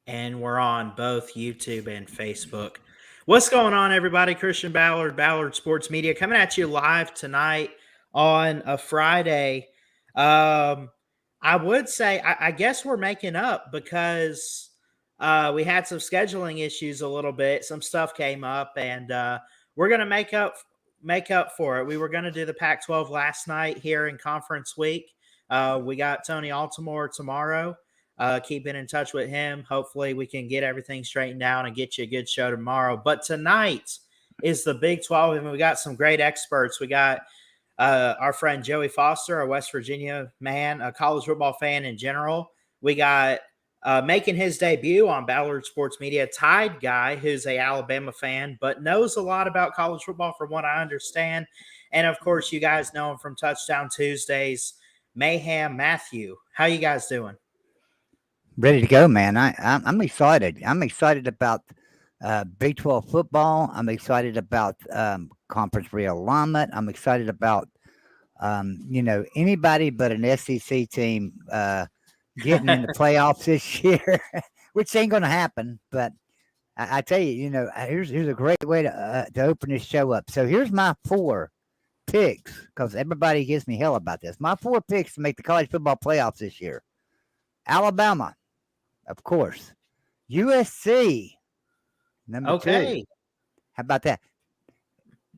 and we're on both YouTube and Facebook. What's going on, everybody? Christian Ballard, Ballard Sports Media, coming at you live tonight on a Friday. Um, I would say, I guess we're making up because we had some scheduling issues a little bit. Some stuff came up, and we're gonna make up for it. We were gonna do the Pac-12 last night here in Conference Week. We got Tony Altimore tomorrow. Keeping in touch with him. Hopefully, we can get everything straightened out and get you a good show tomorrow. But tonight is the Big 12, and we got some great experts. We got our friend Joey Foster, a West Virginia man, a college football fan in general. We got making his debut on Ballard Sports Media, Tide Guy, who's a Alabama fan, but knows a lot about college football from what I understand. And, of course, you guys know him from Touchdown Tuesdays, Mayhem Matthew. How you guys doing? Ready to go, man. I'm excited. I'm excited about Big 12 football. I'm excited about conference realignment. I'm excited about anybody but an SEC team getting in the playoffs this year, which ain't going to happen. But I tell you, here's a great way to open this show up. So here's my 4 picks, because everybody gives me hell about this. My 4 picks to make the college football playoffs this year: Alabama, of course. USC, number 2. How about that?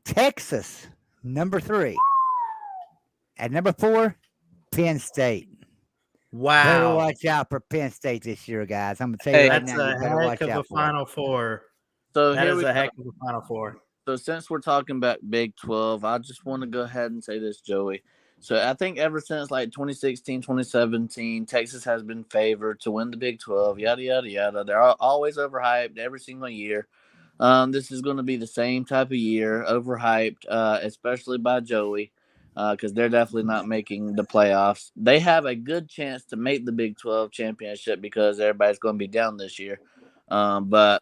Texas, number 3. At number 4, Penn State. Wow. Better watch out for Penn State this year, guys. I'm going to tell you right now, you better watch out for Final Four. So that is a heck of a Final Four. So since we're talking about Big 12, I just want to go ahead and say this, Joey. So I think ever since like 2016, 2017, Texas has been favored to win the Big 12, yada, yada, yada. They're always overhyped every single year. This is going to be the same type of year, overhyped, especially by Joey, because they're definitely not making the playoffs. They have a good chance to make the Big 12 championship because everybody's going to be down this year. But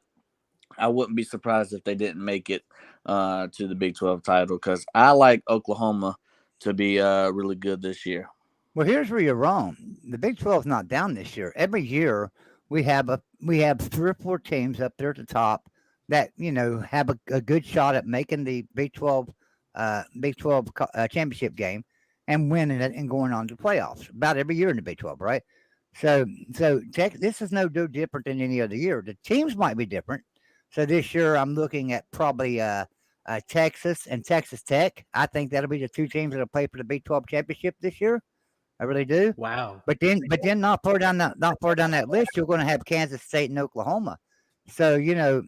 I wouldn't be surprised if they didn't make it to the Big 12 title, because I like Oklahoma to be really good this year. Well, here's where you're wrong. The Big 12 is not down this year. Every year we have 3 or 4 teams up there at the top that have a good shot at making the Big 12 championship game and winning it and going on to playoffs. About every year in the Big 12, right? So this is no different than any other year. The teams might be different. So this year I'm looking at probably Texas and Texas Tech. I think that'll be the 2 teams that'll play for the Big 12 championship this year. I really do. Wow. But then not far down that list, you're going to have Kansas State and Oklahoma. So the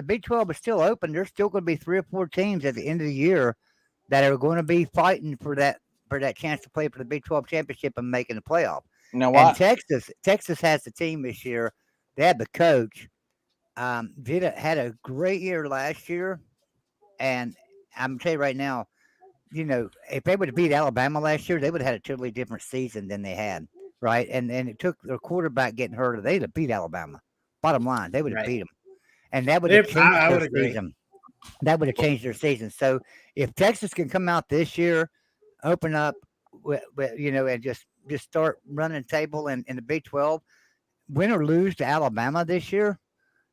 Big 12 is still open. There's still going to be 3 or 4 teams at the end of the year that are going to be fighting for that chance to play for the Big 12 championship and making the playoff. Now, and Texas has the team this year. They have the coach. Had a great year last year, and I'm gonna tell you right now, if they would have beat Alabama last year, they would have had a totally different season than they had, right? And it took their quarterback getting hurt, they'd have beat Alabama. Bottom line, they would have beat them, and that would have changed their season. That would have changed their season. So if Texas can come out this year, open up, and just start running table in the Big 12, win or lose to Alabama this year,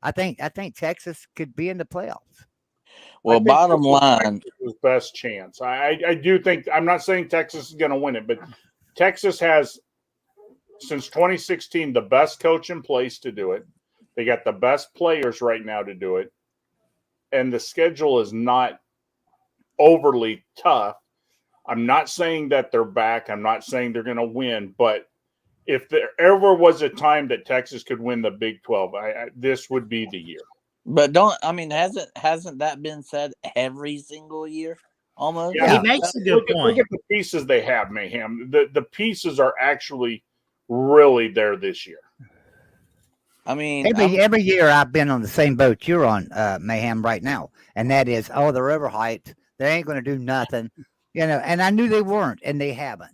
I think Texas could be in the playoffs. Well, bottom line, Texas' best chance. I do think. I'm not saying Texas is going to win it, but Texas has, since 2016, the best coach in place to do it. They got the best players right now to do it, and the schedule is not overly tough. I'm not saying that they're back. I'm not saying they're going to win, but if there ever was a time that Texas could win the Big 12, this would be the year. But hasn't that been said every single year almost? Yeah, he makes a good point. Look at the pieces they have, Mayhem. The pieces are actually really there this year. I mean, every year I've been on the same boat you're on, Mayhem, right now, and that is, they're overhyped. They ain't going to do nothing, And I knew they weren't, and they haven't.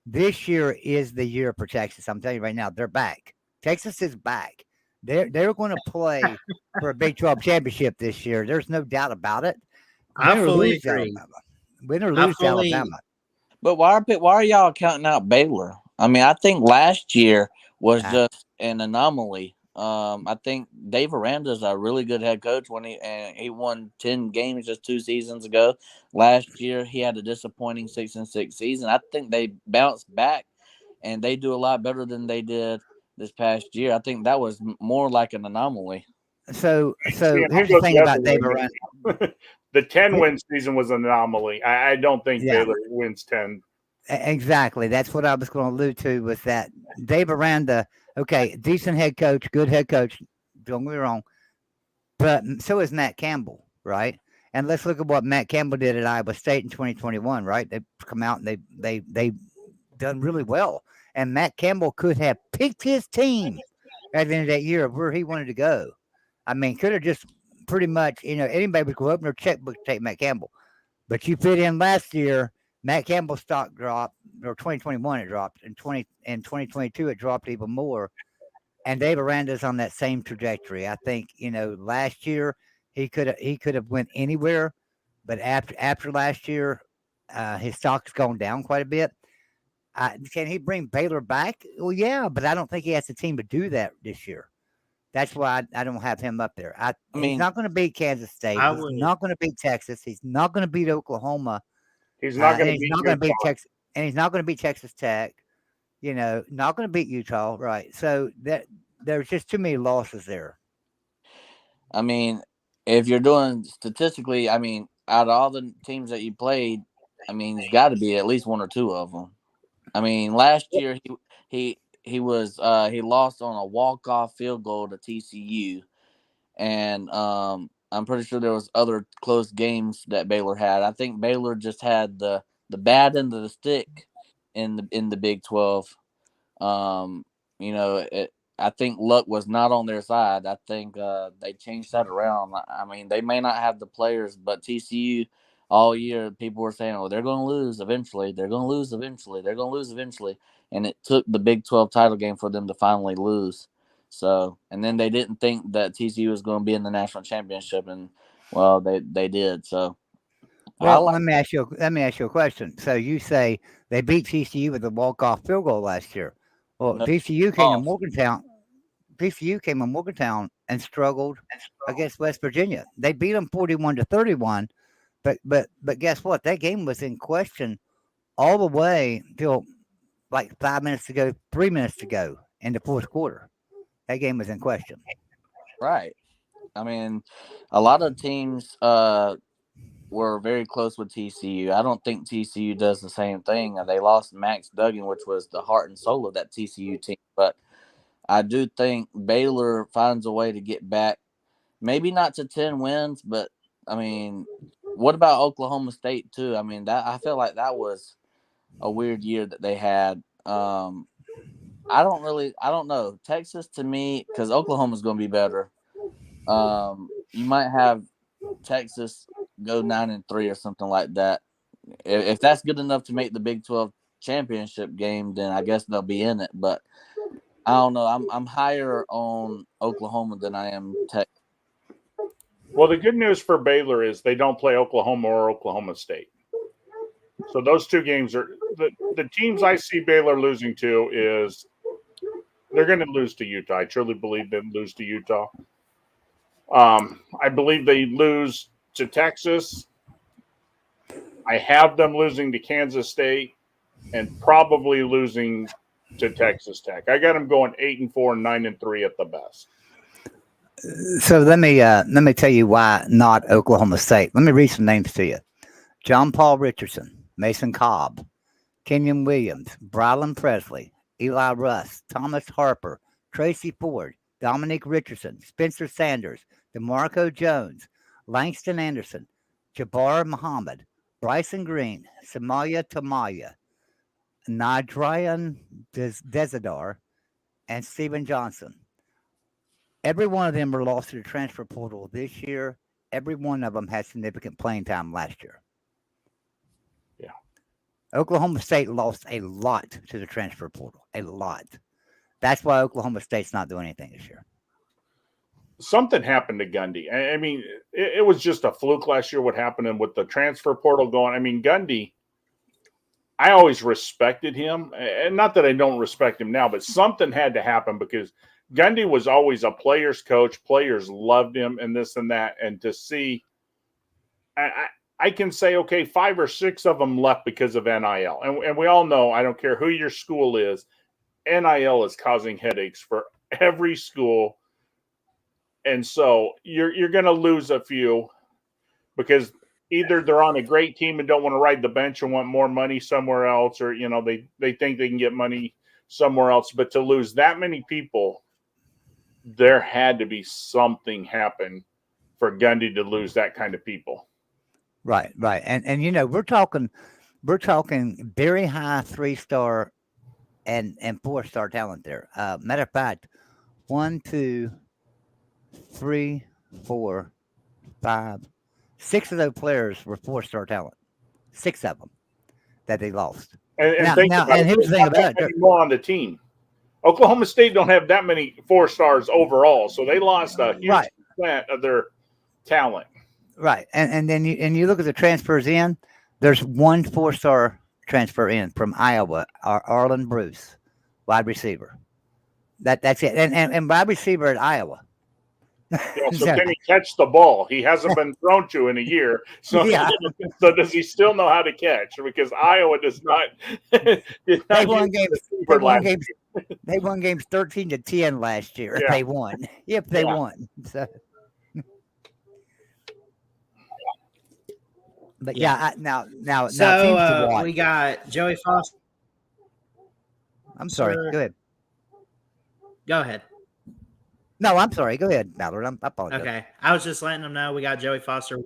This year is the year for Texas. I'm telling you right now, they're back. Texas is back. They're going to play for a Big 12 championship this year. There's no doubt about it. I fully agree. Win or lose to Alabama. But why are y'all counting out Baylor? I mean, I think last year was just an anomaly. I think Dave Aranda's a really good head coach when he won 10 games just 2 seasons ago. Last year he had a disappointing 6-6 season. I think they bounced back and they do a lot better than they did this past year. I think that was more like an anomaly. So See, and I'll here's go the thing the about other Dave way. Aranda. The 10-win season was an anomaly. I don't think Yeah. Baylor wins 10. Exactly. That's what I was going to allude to with that. Dave Aranda, okay, decent head coach, good head coach. Don't get me wrong. But so is Matt Campbell, right? And let's look at what Matt Campbell did at Iowa State in 2021, right? They come out and they done really well. And Matt Campbell could have picked his team at the end of that year of where he wanted to go. I mean, could have just pretty much, anybody would go open their checkbook to take Matt Campbell. But you fit in last year, Matt Campbell's stock dropped, or 2021 it dropped, and 2022 it dropped even more. And Dave Aranda's on that same trajectory. I think last year he could have went anywhere, but after last year, his stock's gone down quite a bit. Can he bring Baylor back? Well, yeah, but I don't think he has the team to do that this year. That's why I don't have him up there. He's not going to beat Kansas State. He's not going to beat Texas. He's not going to beat Oklahoma. He's not going to beat He's not going to beat Utah. Texas, and he's not going to beat Texas Tech. Not going to beat Utah, right? So there's just too many losses there. I mean, if you're doing statistically, I mean, out of all the teams that you played, I mean, it's got to be at least one or two of them. I mean, last year he lost on a walk-off field goal to TCU, and I'm pretty sure there was other close games that Baylor had. I think Baylor just had the bad end of the stick in the Big 12. I think luck was not on their side. I think they changed that around. I mean, they may not have the players, but TCU all year people were saying, "Oh, they're going to lose eventually. They're going to lose eventually. They're going to lose eventually." And it took the Big 12 title game for them to finally lose. So, and then they didn't think that TCU was going to be in the national championship, and well, they did. So, well, let me ask you a question. So you say they beat TCU with a walk-off field goal last year. Well, No, TCU came to Morgantown. TCU came to Morgantown and struggled against West Virginia. They beat them 41-31, but guess what? That game was in question all the way till like 5 minutes to go, 3 minutes to go in the fourth quarter. That game was in question. right. I mean, a lot of teams were very close with TCU. I don't think TCU does the same thing. They lost Max Duggan, which was the heart and soul of that TCU team. But I do think Baylor finds a way to get back, maybe not to 10 wins, but I mean, what about Oklahoma State too? I mean, that I feel like that was a weird year that they had. I don't know. Texas to me, because Oklahoma's going to be better. You might have Texas go 9-3 or something like that. If that's good enough to make the Big 12 championship game, then I guess they'll be in it. But I don't know. I'm higher on Oklahoma than I am Texas. Well, the good news for Baylor is they don't play Oklahoma or Oklahoma State. So those two games are the teams I see Baylor losing to is they're going to lose to Utah. I truly believe they lose to Utah. I believe they lose to Texas. I have them losing to Kansas State and probably losing to Texas Tech. I got them going 8-4, 9-3 at the best. So let me tell you why not Oklahoma State. Let me read some names to you: John Paul Richardson, Mason Cobb, Kenyon Williams, Brylan Presley, Eli Russ, Thomas Harper, Tracy Ford, Dominic Richardson, Spencer Sanders, DeMarco Jones, Langston Anderson, Jabbar Muhammad, Bryson Green, Samaya Tamaya, Nadrian Desidar, and Stephen Johnson. Every one of them were lost to the transfer portal this year. Every one of them had significant playing time last year. Yeah. Oklahoma State lost a lot to the transfer portal. A lot. That's why Oklahoma State's not doing anything this year. Something happened to Gundy. I mean, it was just a fluke last year what happened with the transfer portal going. I mean, Gundy, I always respected him, and not that I don't respect him now, but something had to happen because Gundy was always a player's coach. Players loved him and this and that. And to see, I can say, okay, 5 or 6 of them left because of NIL. And we all know, I don't care who your school is, NIL is causing headaches for every school. And so you're going to lose a few because either they're on a great team and don't want to ride the bench and want more money somewhere else, or, they think they can get money somewhere else. But to lose that many people, there had to be something happen for Gundy to lose that kind of people. Right. And we're talking very high 3-star and 4-star talent there. Matter of fact, 1, 2, 3, 4, 5, 6 of those players were 4-star talent. 6 of them that they lost. And here's the thing about it. More on the team. Oklahoma State don't have that many 4-stars overall, so they lost a huge percent of their talent. Right, and then you look at the transfers in. There's 1 4-star transfer in from Iowa, Arlen Bruce, wide receiver. That's it, and wide receiver at Iowa. Yeah, so can he catch the ball? He hasn't been thrown to in a year. So, so does he still know how to catch? Because Iowa does not. They won games 13-10 last year. Yeah. They won. If they won. So. But now. So we got Joey Foster. I'm sorry. Go ahead. Go ahead. No, I'm sorry. Go ahead, Ballard. I apologize. Okay. I was just letting them know we got Joey Foster,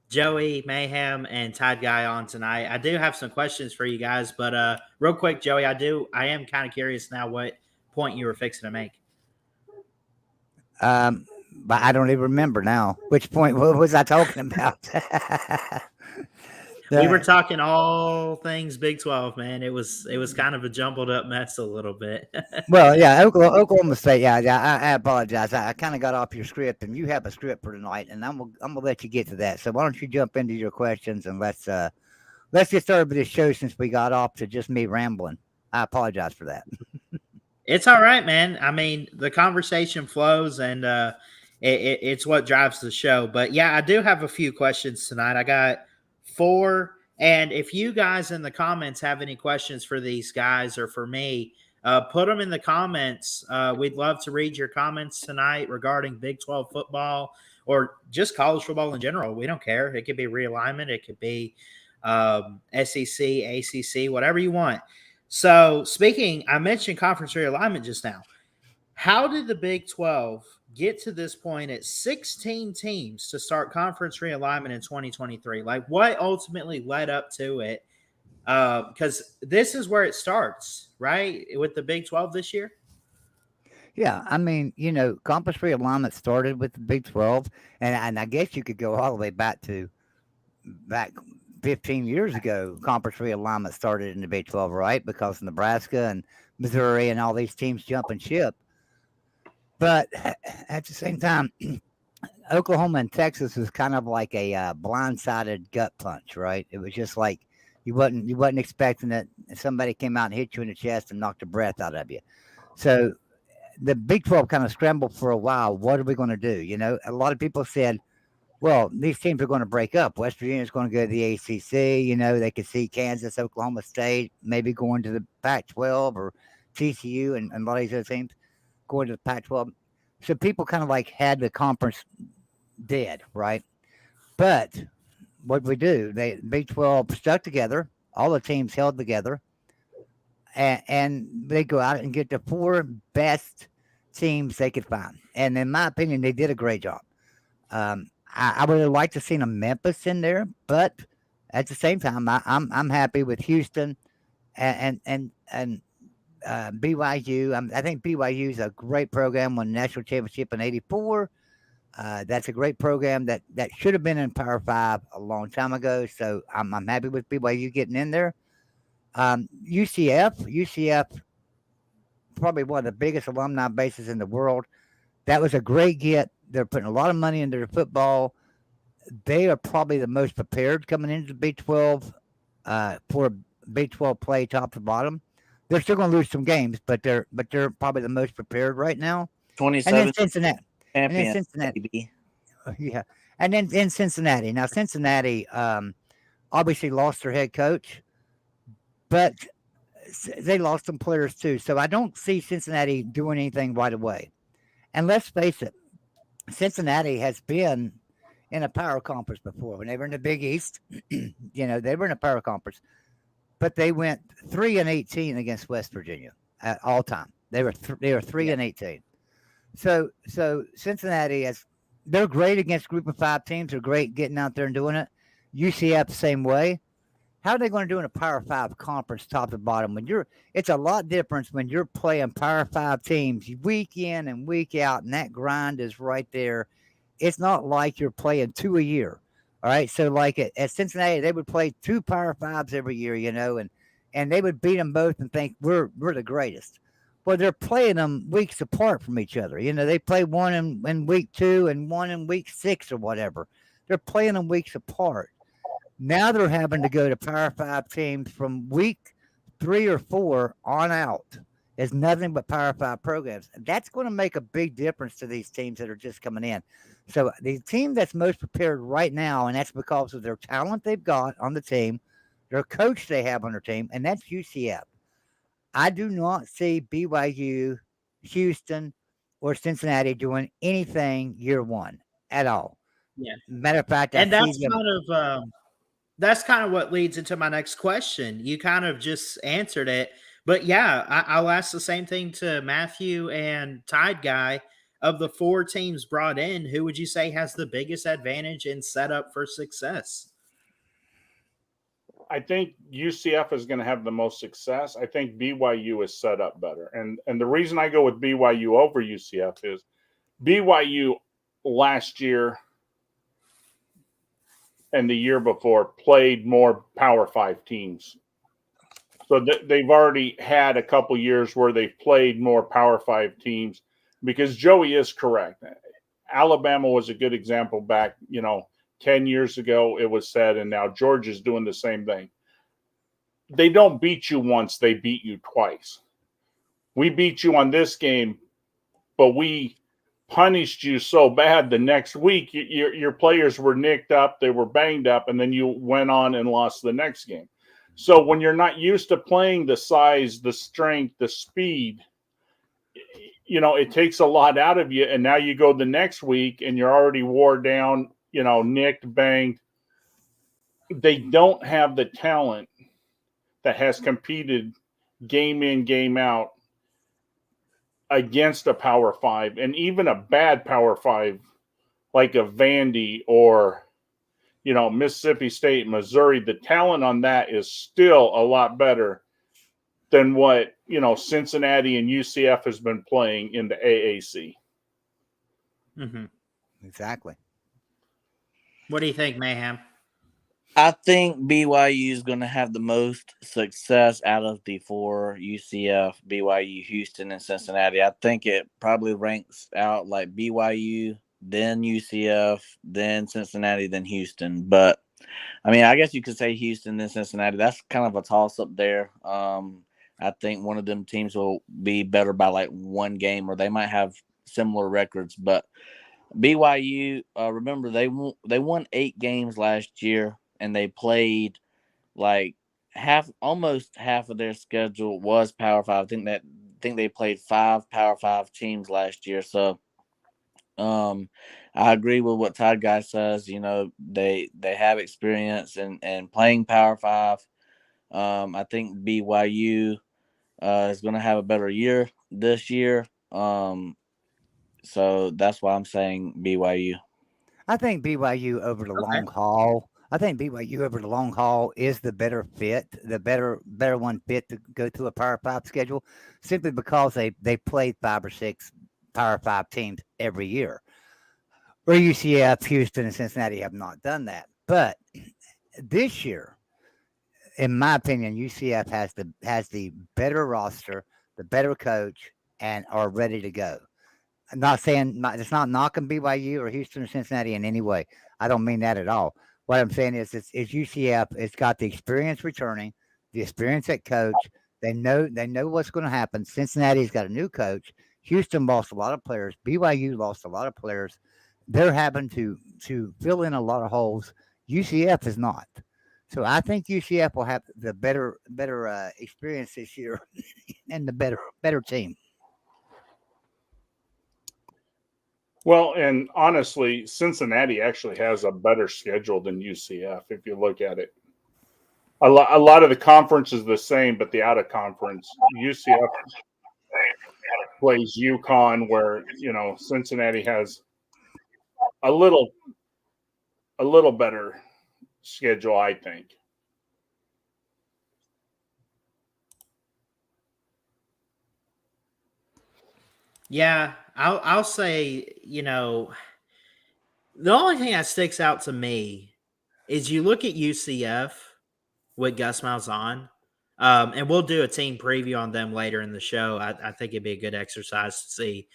Joey, Mayhem, and Tide Guy on tonight. I do have some questions for you guys, but real quick, Joey, I am kind of curious now what point you were fixing to make. But I don't even remember now. Which point? What was I talking about? We were talking all things Big 12, man. It was kind of a jumbled up mess a little bit. Well, yeah, Oklahoma State. Yeah, I apologize. I kind of got off your script, and you have a script for tonight, and I'm gonna let you get to that. So why don't you jump into your questions and let's get started with this show since we got off to just me rambling. I apologize for that. It's all right, man. I mean, the conversation flows, and it's what drives the show. But yeah, I do have a few questions tonight. I got 4, and if you guys in the comments have any questions for these guys or for me, put them in the comments. We'd love to read your comments tonight regarding Big 12 football or just college football in general. We don't care. It could be realignment. It could be SEC, ACC, whatever you want. So I mentioned conference realignment just now. How did the Big 12 get to this point at 16 teams to start conference realignment in 2023? Like, what ultimately led up to it? Because this is where it starts, right? With the Big 12 this year? Yeah, I mean, conference realignment started with the Big 12, and I guess you could go all the way back 15 years ago. Conference realignment started in the Big 12, right? Because Nebraska and Missouri and all these teams jumping ship. But at the same time, Oklahoma and Texas was kind of like a blindsided gut punch, right? It was just like you wasn't expecting it. Somebody came out and hit you in the chest and knocked the breath out of you. So the Big 12 kind of scrambled for a while. What are we going to do? A lot of people said, well, these teams are going to break up. West Virginia is going to go to the ACC. They could see Kansas, Oklahoma State, maybe going to the Pac-12 or TCU and a lot of these other teams going to the Pac-12. So people kind of like had the conference dead, right? But what we do, the Big 12 stuck together. All the teams held together. And they go out and get the 4 best teams they could find. And in my opinion, they did a great job. I would have liked to see a Memphis in there, but at the same time, I'm happy with Houston and BYU. I think BYU is a great program. Won the national championship in '84. That's a great program that should have been in Power 5 a long time ago. So I'm happy with BYU getting in there. UCF, probably one of the biggest alumni bases in the world. That was a great get. They're putting a lot of money into their football. They are probably the most prepared coming into the Big 12 for Big 12 play top to bottom. They're still going to lose some games, but they're probably the most prepared right now. And then 27 Cincinnati, and then champion, Cincinnati, baby. yeah, and then in Cincinnati. Now Cincinnati obviously lost their head coach, but they lost some players too. So I don't see Cincinnati doing anything right away. And let's face it, Cincinnati has been in a power conference before. When they were in the Big East, they were in a power conference, but they went 3-18 against West Virginia at all time. They were 3-18. So Cincinnati they're great against group of 5 teams. They're great getting out there and doing it. UCF the same way. How are they going to do in a Power 5 conference top to bottom? It's a lot different when you're playing Power 5 teams week in and week out, and that grind is right there. It's not like you're playing 2 a year. All right. So like at Cincinnati, they would play 2 Power 5s every year, and they would beat them both and think we're the greatest. Well, they're playing them weeks apart from each other. They play one in week 2 and one in week 6 or whatever. They're playing them weeks apart. Now they're having to go to Power 5 teams from week 3 or 4 on out. It's nothing but Power 5 programs. That's going to make a big difference to these teams that are just coming in. So the team that's most prepared right now, and that's because of their talent they've got on the team, their coach they have on their team, and that's UCF. I do not see BYU, Houston, or Cincinnati doing anything year one at all. Yeah. Matter of fact, And I see them. that's kind of what leads into my next question. You kind of just answered it, but yeah, I'll ask the same thing to Matthew and Tide Guy. Of the 4 teams brought in, who would you say has the biggest advantage in setup for success? I think UCF is going to have the most success. I think BYU is set up better. And the reason I go with BYU over UCF is BYU last year and the year before played more Power 5 teams. So they've already had a couple years where they've played more Power 5 teams, because Joey is correct. Alabama was a good example back, 10 years ago, it was said, and now Georgia's doing the same thing. They don't beat you once, they beat you twice. We beat you on this game, but we punished you so bad the next week, your players were nicked up, they were banged up, and then you went on and lost the next game. So when you're not used to playing the size, the strength, the speed, it takes a lot out of you. And now you go the next week and you're already wore down, nicked, banged. They don't have the talent that has competed game in, game out against a Power 5, and even a bad Power 5 like a Vandy or, Mississippi State, Missouri. The talent on that is still a lot better than what, Cincinnati and UCF has been playing in the AAC. Mm-hmm. Exactly. What do you think, Mayhem? I think BYU is going to have the most success out of the 4: UCF, BYU, Houston, and Cincinnati. I think it probably ranks out like BYU, then UCF, then Cincinnati, then Houston. But, I guess you could say Houston, then Cincinnati. That's kind of a toss-up there. I think one of them teams will be better by like 1 game, or they might have similar records. But BYU, remember, they won 8 games last year. And they played like almost half of their schedule was Power 5. I think they played 5 Power 5 teams last year. So, I agree with what Todd Guy says. They have experience in playing Power 5. I think BYU is going to have a better year this year. So that's why I'm saying BYU. I think BYU over the long haul. I think BYU over the long haul is the better fit, the better one fit to go to a Power 5 schedule, simply because they played 5 or 6 Power 5 teams every year. Where UCF, Houston, and Cincinnati have not done that. But this year, in my opinion, UCF has the better roster, the better coach, and are ready to go. I'm not saying it's not knocking BYU or Houston or Cincinnati in any way. I don't mean that at all. What I'm saying is, it's UCF. It's got the experience returning, the experience at coach. They know what's going to happen. Cincinnati's got a new coach. Houston lost a lot of players. BYU lost a lot of players. They're having to fill in a lot of holes. UCF is not. So I think UCF will have the better experience this year and the better team. Well, and honestly, Cincinnati actually has a better schedule than UCF if you look at it. A lot of the conference is the same, but the out of conference, UCF plays UConn, where Cincinnati has a little better schedule, I think. Yeah, I'll say, the only thing that sticks out to me is you look at UCF with Gus Malzahn, and we'll do a team preview on them later in the show. I think it'd be a good exercise to see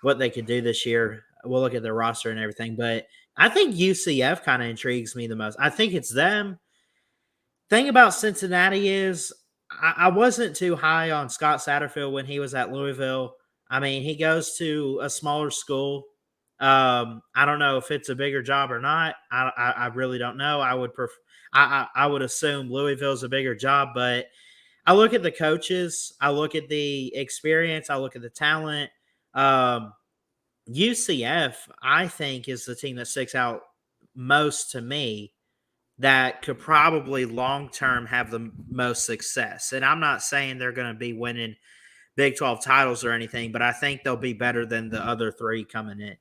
what they could do this year. We'll look at their roster and everything, but I think UCF kind of intrigues me the most. I think it's them. Thing about Cincinnati is I wasn't too high on Scott Satterfield when he was at Louisville. I mean, he goes to a smaller school. I don't know if it's a bigger job or not. I really don't know. I would assume Louisville's a bigger job, but I look at the coaches, I look at the experience, I look at the talent. UCF, I think, is the team that sticks out most to me that could probably long term have the most success. And I'm not saying they're going to be winning Big 12 titles or anything, but I think they'll be better than the other three coming in.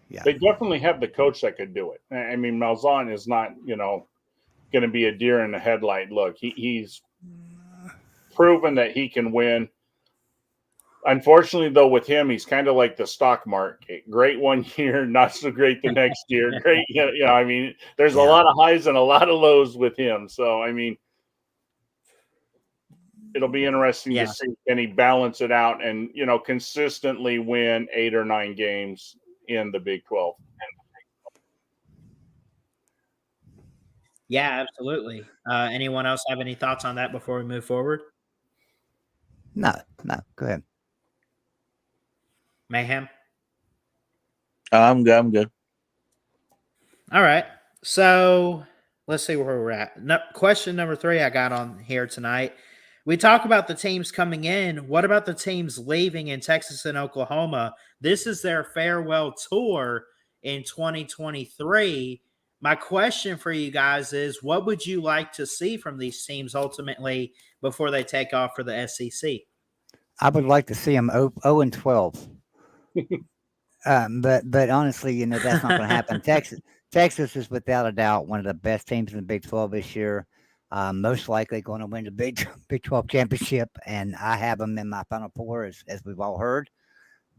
Yeah. They definitely have the coach that could do it. I mean, Malzahn is not, going to be a deer in the headlight. Look, he's proven that he can win. Unfortunately, though, with him, he's kind of like the stock market. Great one year, not so great the next year. Great, I mean, there's a lot of highs and a lot of lows with him. So, I mean, it'll be interesting to see can he balance it out and, consistently win 8 or 9 games in the Big 12. Yeah, absolutely. Anyone else have any thoughts on that before we move forward? No, go ahead. Mayhem? I'm good. All right. So let's see where we're at. Question number 3 I got on here tonight. We talk about the teams coming in. What about the teams leaving in Texas and Oklahoma? This is their farewell tour in 2023. My question for you guys is, what would you like to see from these teams ultimately before they take off for the SEC? I would like to see them 0-12. But honestly, that's not going to happen. Texas is without a doubt one of the best teams in the Big 12 this year. Most likely going to win the Big 12 championship, and I have them in my Final Four, as we've all heard.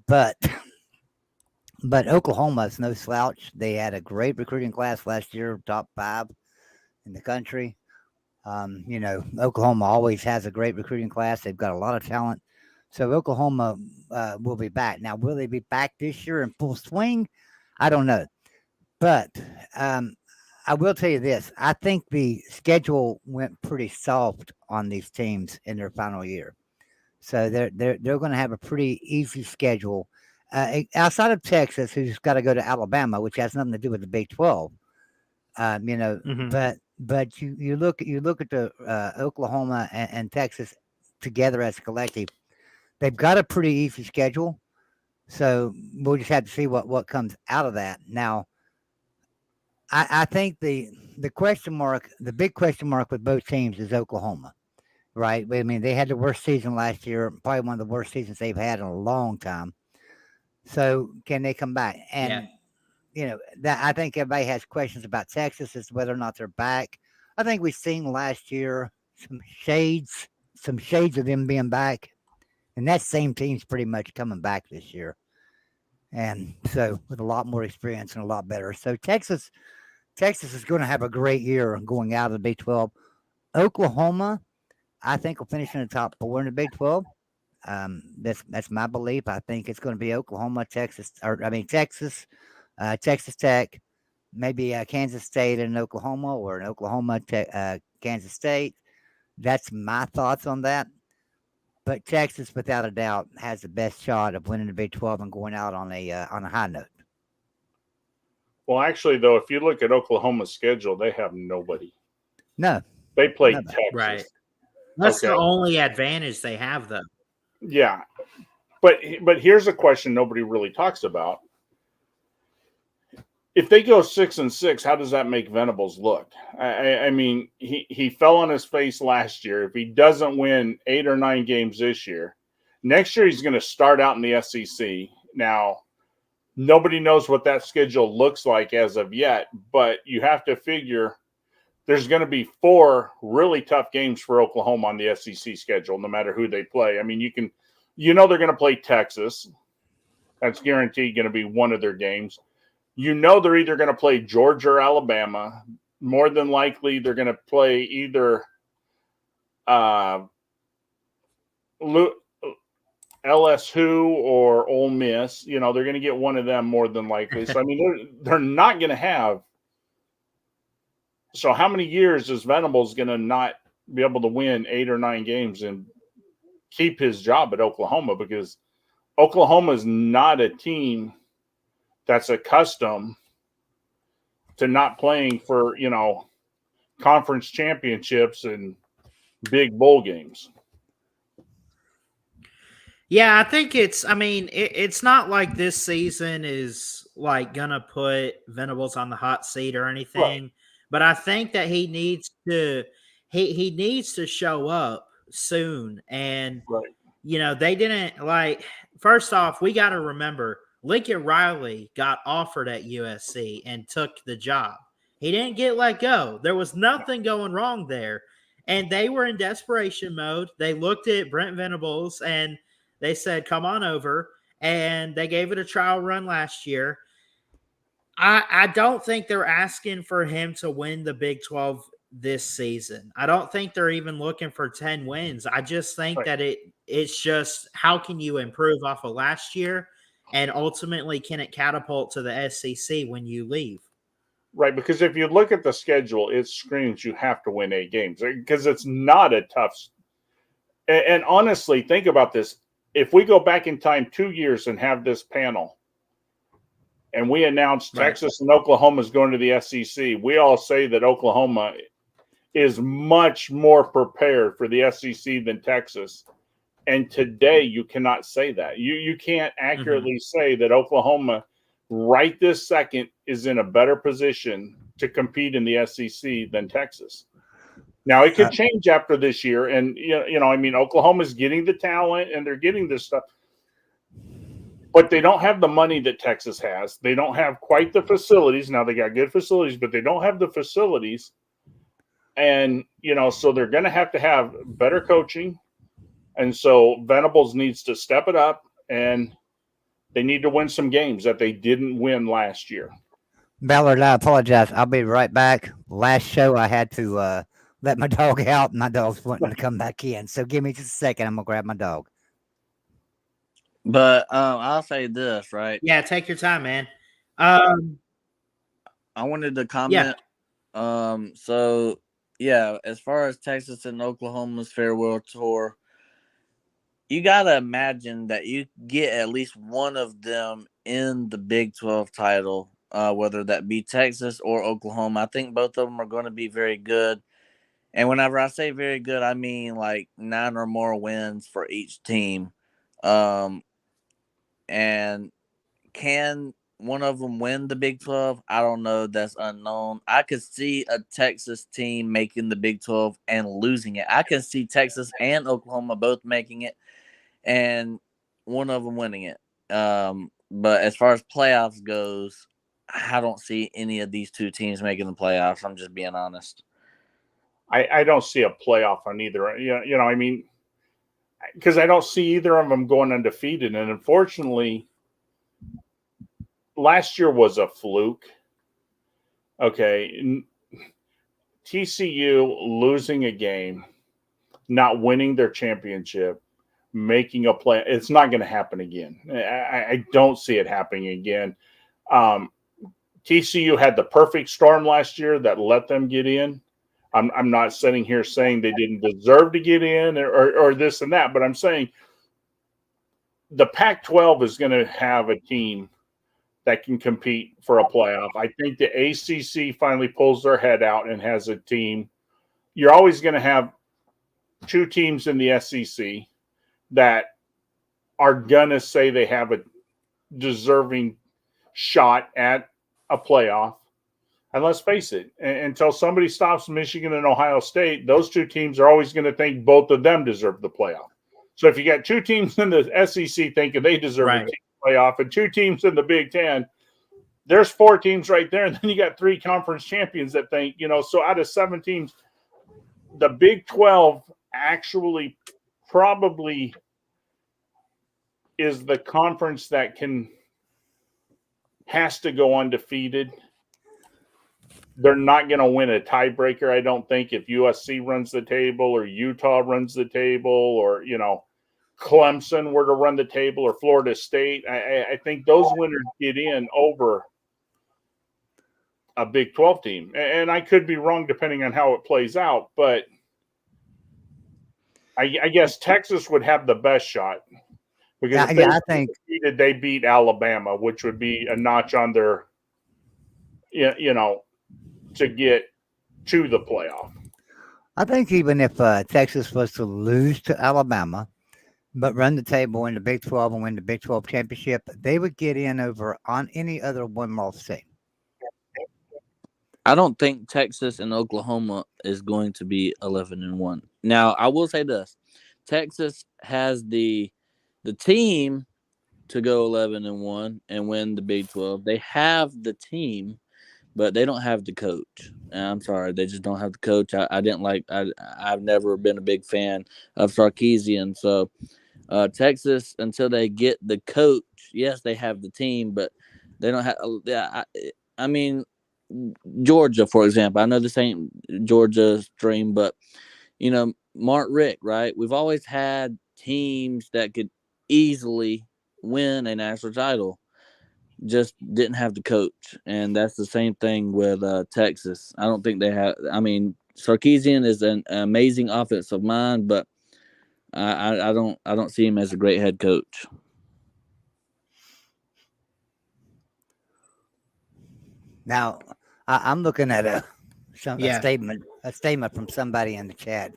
But Oklahoma is no slouch. They had a great recruiting class last year, top 5 in the country. Oklahoma always has a great recruiting class. They've got a lot of talent. So Oklahoma will be back. Now, will they be back this year in full swing? I don't know. But I will tell you this. I think the schedule went pretty soft on these teams in their final year. So they're going to have a pretty easy schedule. Outside of Texas, who's got to go to Alabama, which has nothing to do with the Big 12. But you look at the Oklahoma and Texas together as a collective. They've got a pretty easy schedule, so we'll just have to see what comes out of that. Now, I think the big question mark with both teams is Oklahoma, right? I mean, they had the worst season last year, probably one of the worst seasons they've had in a long time. So can they come back? And that I think everybody has questions about Texas as to whether or not they're back. I think we've seen last year some shades of them being back, and that same team's pretty much coming back this year. And so with a lot more experience and a lot better. So Texas is going to have a great year going out of the Big 12. Oklahoma, I think, will finish in the top 4 in the Big 12. That's my belief. I think it's going to be Oklahoma, Texas, Texas Tech, maybe Kansas State and Oklahoma, or an Oklahoma, Kansas State. That's my thoughts on that. But Texas, without a doubt, has the best shot of winning the Big 12 and going out on a high note. Well, actually, though, if you look at Oklahoma's schedule, they have nobody. No, They play nobody. Texas. Right. That's Okay. the only advantage they have, though. Yeah. But here's a question nobody really talks about. If they go 6-6, how does that make Venables look? I mean, he fell on his face last year. If he doesn't win 8 or 9 games this year, next year he's going to start out in the SEC. Now, nobody knows what that schedule looks like as of yet, but you have to figure there's going to be 4 really tough games for Oklahoma on the SEC schedule, no matter who they play. I mean, they're going to play Texas. That's guaranteed going to be one of their games. They're either going to play Georgia or Alabama. More than likely, they're going to play either LSU or Ole Miss. They're going to get one of them more than likely. So, I mean, they're not going to have. So how many years is Venables going to not be able to win 8 or 9 games and keep his job at Oklahoma? Because Oklahoma is not a team that's accustomed to not playing for, conference championships and big bowl games. Yeah, I think it's not like this season is like going to put Venables on the hot seat or anything, Right. but I think that he needs to show up soon. And, Right. they didn't first off, we got to remember Lincoln Riley got offered at USC and took the job. He didn't get let go. There was nothing going wrong there. And they were in desperation mode. They looked at Brent Venables and they said, come on over. And they gave it a trial run last year. I don't think they're asking for him to win the Big 12 this season. I don't think they're even looking for 10 wins. I just think Right. that it's just how can you improve off of last year? And ultimately, can it catapult to the SEC when you leave? Right, because if you look at the schedule, it screams you have to win 8 games because it's not a tough. And honestly, think about this. If we go back in time 2 years and have this panel and we announce Texas and Oklahoma is going to the SEC, we all say that Oklahoma is much more prepared for the SEC than Texas. And today you cannot say that. You can't accurately say that Oklahoma right this second is in a better position to compete in the SEC than Texas. Now it could change after this year. And, I mean, Oklahoma's getting the talent and they're getting this stuff, but they don't have the money that Texas has. They don't have quite the facilities. Now they got good facilities, but they don't have the facilities. And, so they're going to have better coaching. And so Venables needs to step it up, and they need to win some games that they didn't win last year. Ballard, I apologize. I'll be right back. Last show, I had to let my dog out. My dog's wanting to come back in. So give me just a second. I'm going to grab my dog. But I'll say this, right? Yeah, take your time, man. I wanted to comment. So, yeah, as far as Texas and Oklahoma's farewell tour, you got to imagine that you get at least one of them in the Big 12 title, whether that be Texas or Oklahoma. I think both of them are going to be very good. And whenever I say very good, I mean like 9 or more wins for each team. And can one of them win the Big 12? I don't know. That's unknown. I could see a Texas team making the Big 12 and losing it. I can see Texas and Oklahoma both making it and one of them winning it. But as far as playoffs goes, I don't see any of these two teams making the playoffs. I'm just being honest. I don't see a playoff on either. I mean, because I don't see either of them going undefeated. And unfortunately, last year was a fluke. Okay. TCU losing a game, not winning their championship, making a play. It's not going to happen again. I don't see it happening again. TCU had the perfect storm last year that let them get in. I'm not sitting here saying they didn't deserve to get in or this and that, but I'm saying the Pac-12 is going to have a team that can compete for a playoff. I think the ACC finally pulls their head out and has a team. You're always going to have two teams in the SEC that are going to say they have a deserving shot at a playoff. And let's face it, until somebody stops Michigan and Ohio State, those two teams are always going to think both of them deserve the playoff. So if you got two teams in the SEC thinking they deserve a playoff and two teams in the Big Ten, there's four teams right there. And then you got three conference champions that think, so out of 7 teams, the Big 12 actually probably is the conference that has to go undefeated. They're not going to win a tiebreaker, I don't think, if USC runs the table or Utah runs the table or, Clemson were to run the table or Florida State. I think those winners get in over a Big 12 team. And I could be wrong depending on how it plays out, but I guess Texas would have the best shot. Because I think they beat Alabama, which would be a notch on their, to get to the playoff. I think even if Texas was to lose to Alabama, but run the table in the Big 12 and win the Big 12 championship, they would get in over on any other one-loss team. I don't think Texas and Oklahoma is going to be 11-1. Now, I will say this: Texas has the team to go 11-1 and win the Big 12. They have the team, but they don't have the coach. And I'm sorry, they just don't have the coach. I've never been a big fan of Sarkisian. So Texas, until they get the coach, yes, they have the team, but they don't have. I mean, Georgia, for example. I know this ain't Georgia's dream, but Mark Richt, right? We've always had teams that could easily win a national title. Just didn't have the coach, and that's the same thing with Texas. I don't think they have. I mean, Sarkisian is an amazing offensive mind, but I don't see him as a great head coach. Now, I'm looking at a statement from somebody in the chat,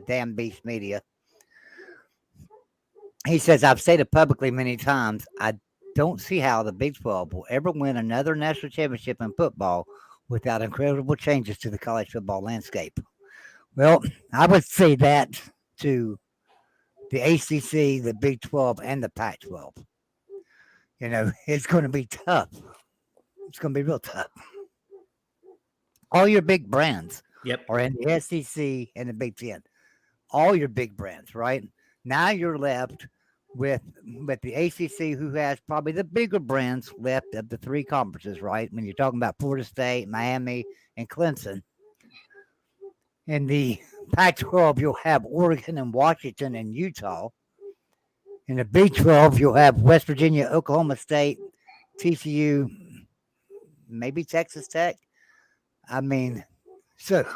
Damn Beast Media. He says, "I've stated publicly many times, I don't see how the Big 12 will ever win another national championship in football without incredible changes to the college football landscape." Well, I would say that to the ACC, the Big 12, and the Pac-12. It's going to be tough. It's going to be real tough. All your big brands are in the SEC and the Big Ten. All your big brands, right? Now you're left with the ACC, who has probably the bigger brands left of the 3 conferences, right? When you're talking about Florida State, Miami, and Clemson. In the Pac-12, you'll have Oregon and Washington and Utah. In the Big 12, you'll have West Virginia, Oklahoma State, TCU, maybe Texas Tech. I mean, so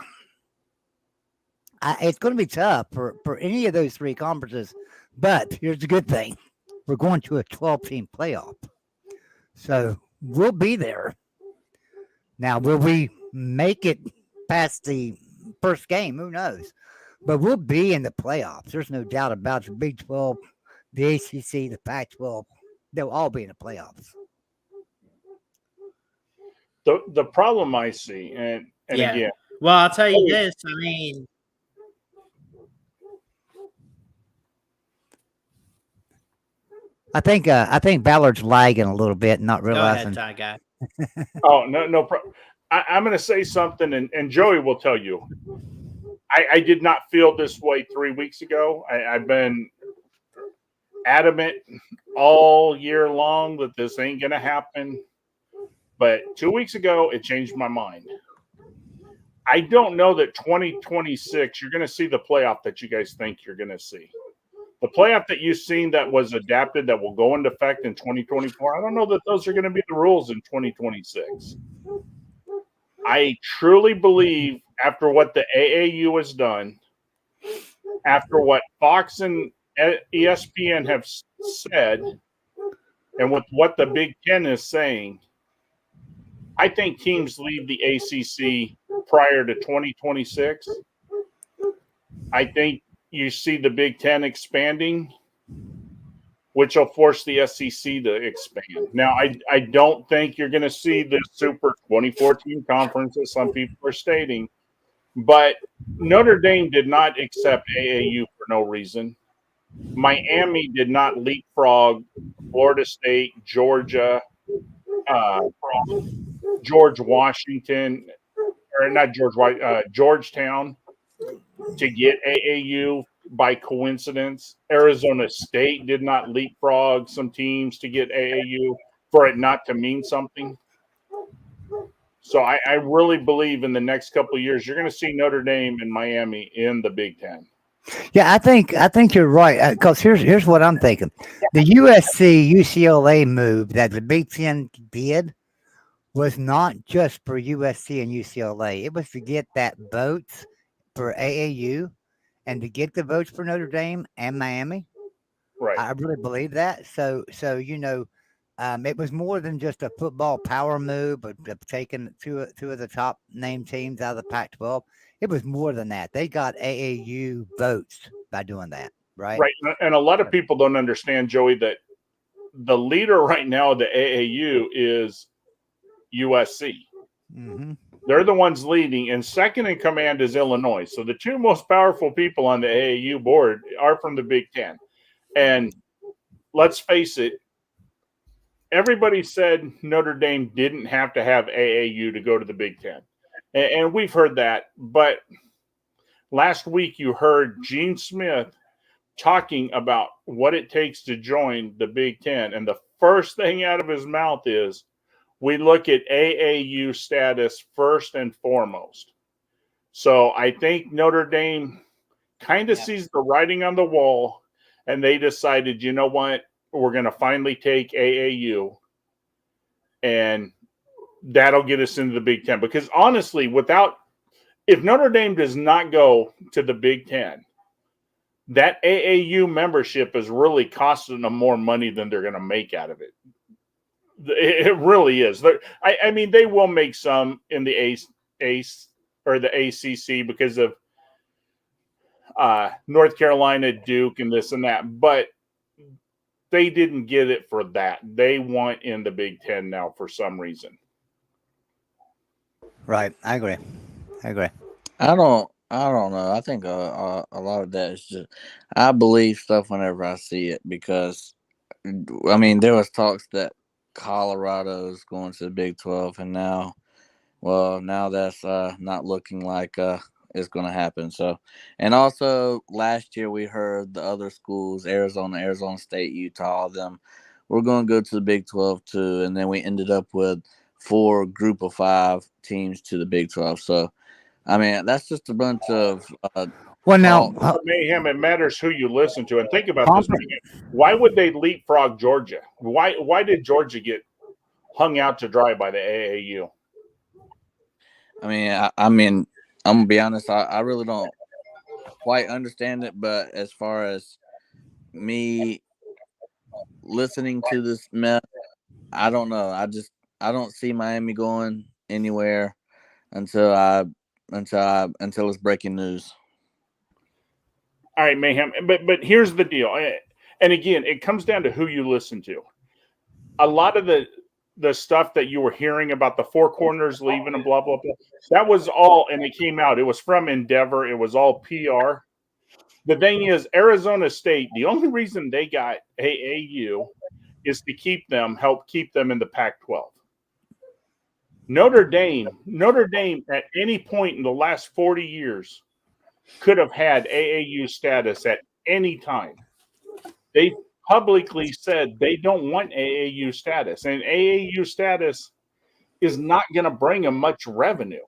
it's going to be tough for any of those 3 conferences. But here's the good thing. We're going to a 12-team playoff. So we'll be there. Now, will we make it past the first game? Who knows? But we'll be in the playoffs. There's no doubt about it. The Big 12, the ACC, the Pac-12, they'll all be in the playoffs. The problem I see, and again. Well, I'll tell you this. I mean, I think Ballard's lagging a little bit, not realizing. Go ahead, Ty Guy. Oh, no problem. I'm going to say something, and Joey will tell you. I did not feel this way 3 weeks ago. I've been adamant all year long that this ain't going to happen. But 2 weeks ago, it changed my mind. I don't know that 2026, you're going to see the playoff that you guys think you're going to see. The playoff that you've seen that was adapted, that will go into effect in 2024, I don't know that those are going to be the rules in 2026. I truly believe after what the AAU has done, after what Fox and ESPN have said, and with what the Big Ten is saying, I think teams leave the ACC prior to 2026. I think you see the Big Ten expanding, which will force the SEC to expand. Now, I don't think you're going to see the Super 2014 conference that some people are stating, but Notre Dame did not accept AAU for no reason. Miami did not leapfrog Florida State, Georgia, George Washington, or not Georgetown to get AAU by coincidence. Arizona State did not leapfrog some teams to get AAU for it not to mean something. So I really believe in the next couple of years you're going to see Notre Dame and Miami in the Big Ten. Yeah, I think you're right. Because here's what I'm thinking: the USC UCLA move that the Big Ten did was not just for USC and UCLA. It was to get that votes for AAU and to get the votes for Notre Dame and Miami. Right. I really believe that. So it was more than just a football power move, but taking two of the top name teams out of the Pac-12. It was more than that. They got AAU votes by doing that, right? Right. And a lot of people don't understand, Joey, that the leader right now of the AAU is USC. Mm-hmm. They're the ones leading, and second in command is Illinois. So the two most powerful people on the AAU board are from the Big Ten. And let's face it, everybody said Notre Dame didn't have to have AAU to go to the Big Ten. And we've heard that. But last week you heard Gene Smith talking about what it takes to join the Big Ten. And the first thing out of his mouth is, we look at AAU status first and foremost. So I think Notre Dame kind of sees the writing on the wall, and they decided, you know what, we're going to finally take AAU, and that'll get us into the Big Ten. Because honestly, if Notre Dame does not go to the Big Ten, that AAU membership is really costing them more money than they're going to make out of it. It really is. I mean, they will make some in the ACE or the ACC because of North Carolina, Duke, and this and that. But they didn't get it for that. They want in the Big Ten now for some reason. Right. I agree. I don't know. I think a lot of that is just I believe stuff whenever I see it because I mean there was talks that Colorado's going to the Big 12 and now that's not looking like it's going to happen. So and also last year we heard the other schools Arizona State, Utah, them we're going to go to the Big 12 too, and then we ended up with 4 group of 5 teams to the Big 12. So I mean, that's just a bunch of Well, now, Mayhem, it matters who you listen to. And think about this. Why would they leapfrog Georgia? Why did Georgia get hung out to dry by the AAU? I mean, I'm going to be honest. I really don't quite understand it. But as far as me listening to this mess, I don't know. I don't see Miami going anywhere until it's breaking news. All right, Mayhem. But here's the deal. And again, it comes down to who you listen to. A lot of the stuff that you were hearing about the Four Corners leaving and blah, blah, blah, that was all, and it came out. It was from Endeavor. It was all PR. The thing is, Arizona State, the only reason they got AAU is to help keep them in the Pac-12. Notre Dame at any point in the last 40 years could have had AAU status at any time. They publicly said they don't want AAU status, and AAU status is not going to bring them much revenue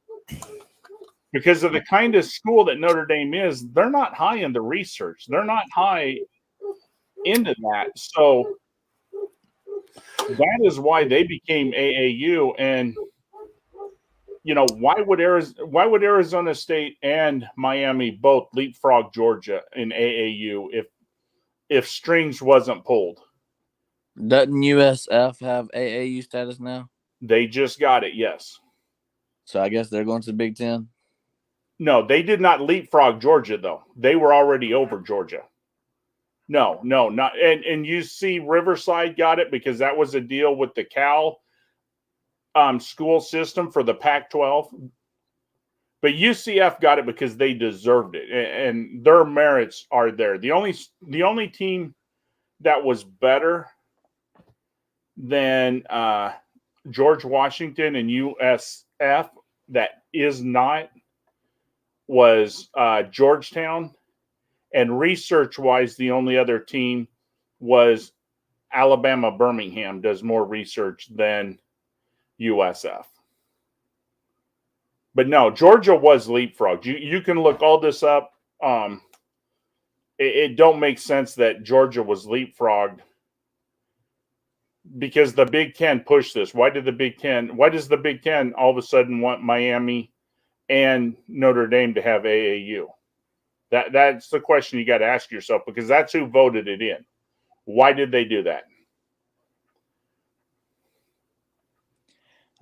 because of the kind of school that Notre Dame is. They're not high in the research. They're not high into that. So that is why they became AAU. And why would Arizona State and Miami both leapfrog Georgia in AAU if strings wasn't pulled? Doesn't USF have AAU status now? They just got it, yes. So I guess they're going to the Big Ten. No, they did not leapfrog Georgia, though. They were already over Georgia. No, not. And you see Riverside got it because that was a deal with the Cal school system for the Pac-12. But UCF got it because they deserved it, and their merits are there. The only team that was better than George Washington and USF that is not was Georgetown. And research-wise, the only other team was Alabama Birmingham does more research than USF. But no, Georgia was leapfrogged. You can look all this up. It don't make sense that Georgia was leapfrogged because the Big Ten pushed this. Why does the Big Ten all of a sudden want Miami and Notre Dame to have AAU? That's the question you got to ask yourself, because that's who voted it in. Why did they do that?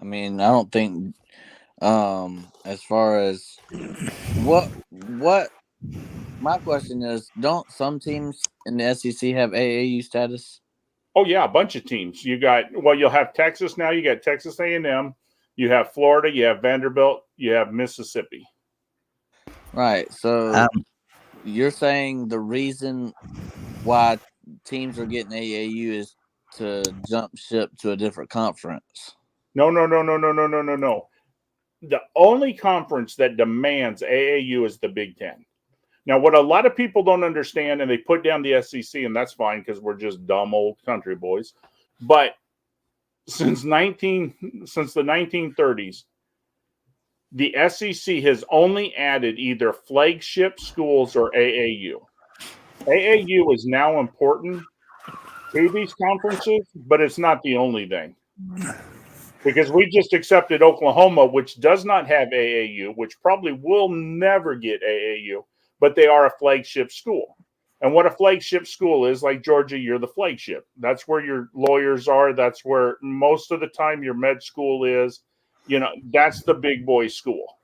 I mean, I don't think as far as what my question is, don't some teams in the SEC have AAU status? Oh yeah, a bunch of teams. You'll have Texas now. You got Texas A&M. You have Florida. You have Vanderbilt. You have Mississippi. Right. So you're saying the reason why teams are getting AAU is to jump ship to a different conference? No. The only conference that demands AAU is the Big Ten. Now, what a lot of people don't understand, and they put down the SEC, and that's fine because we're just dumb old country boys. But since the 1930s, the SEC has only added either flagship schools or AAU. AAU is now important to these conferences, but it's not the only thing. Because we just accepted Oklahoma, which does not have AAU, which probably will never get AAU, but they are a flagship school. And what a flagship school is, like Georgia, you're the flagship. That's where your lawyers are. That's where most of the time your med school is. That's the big boy school.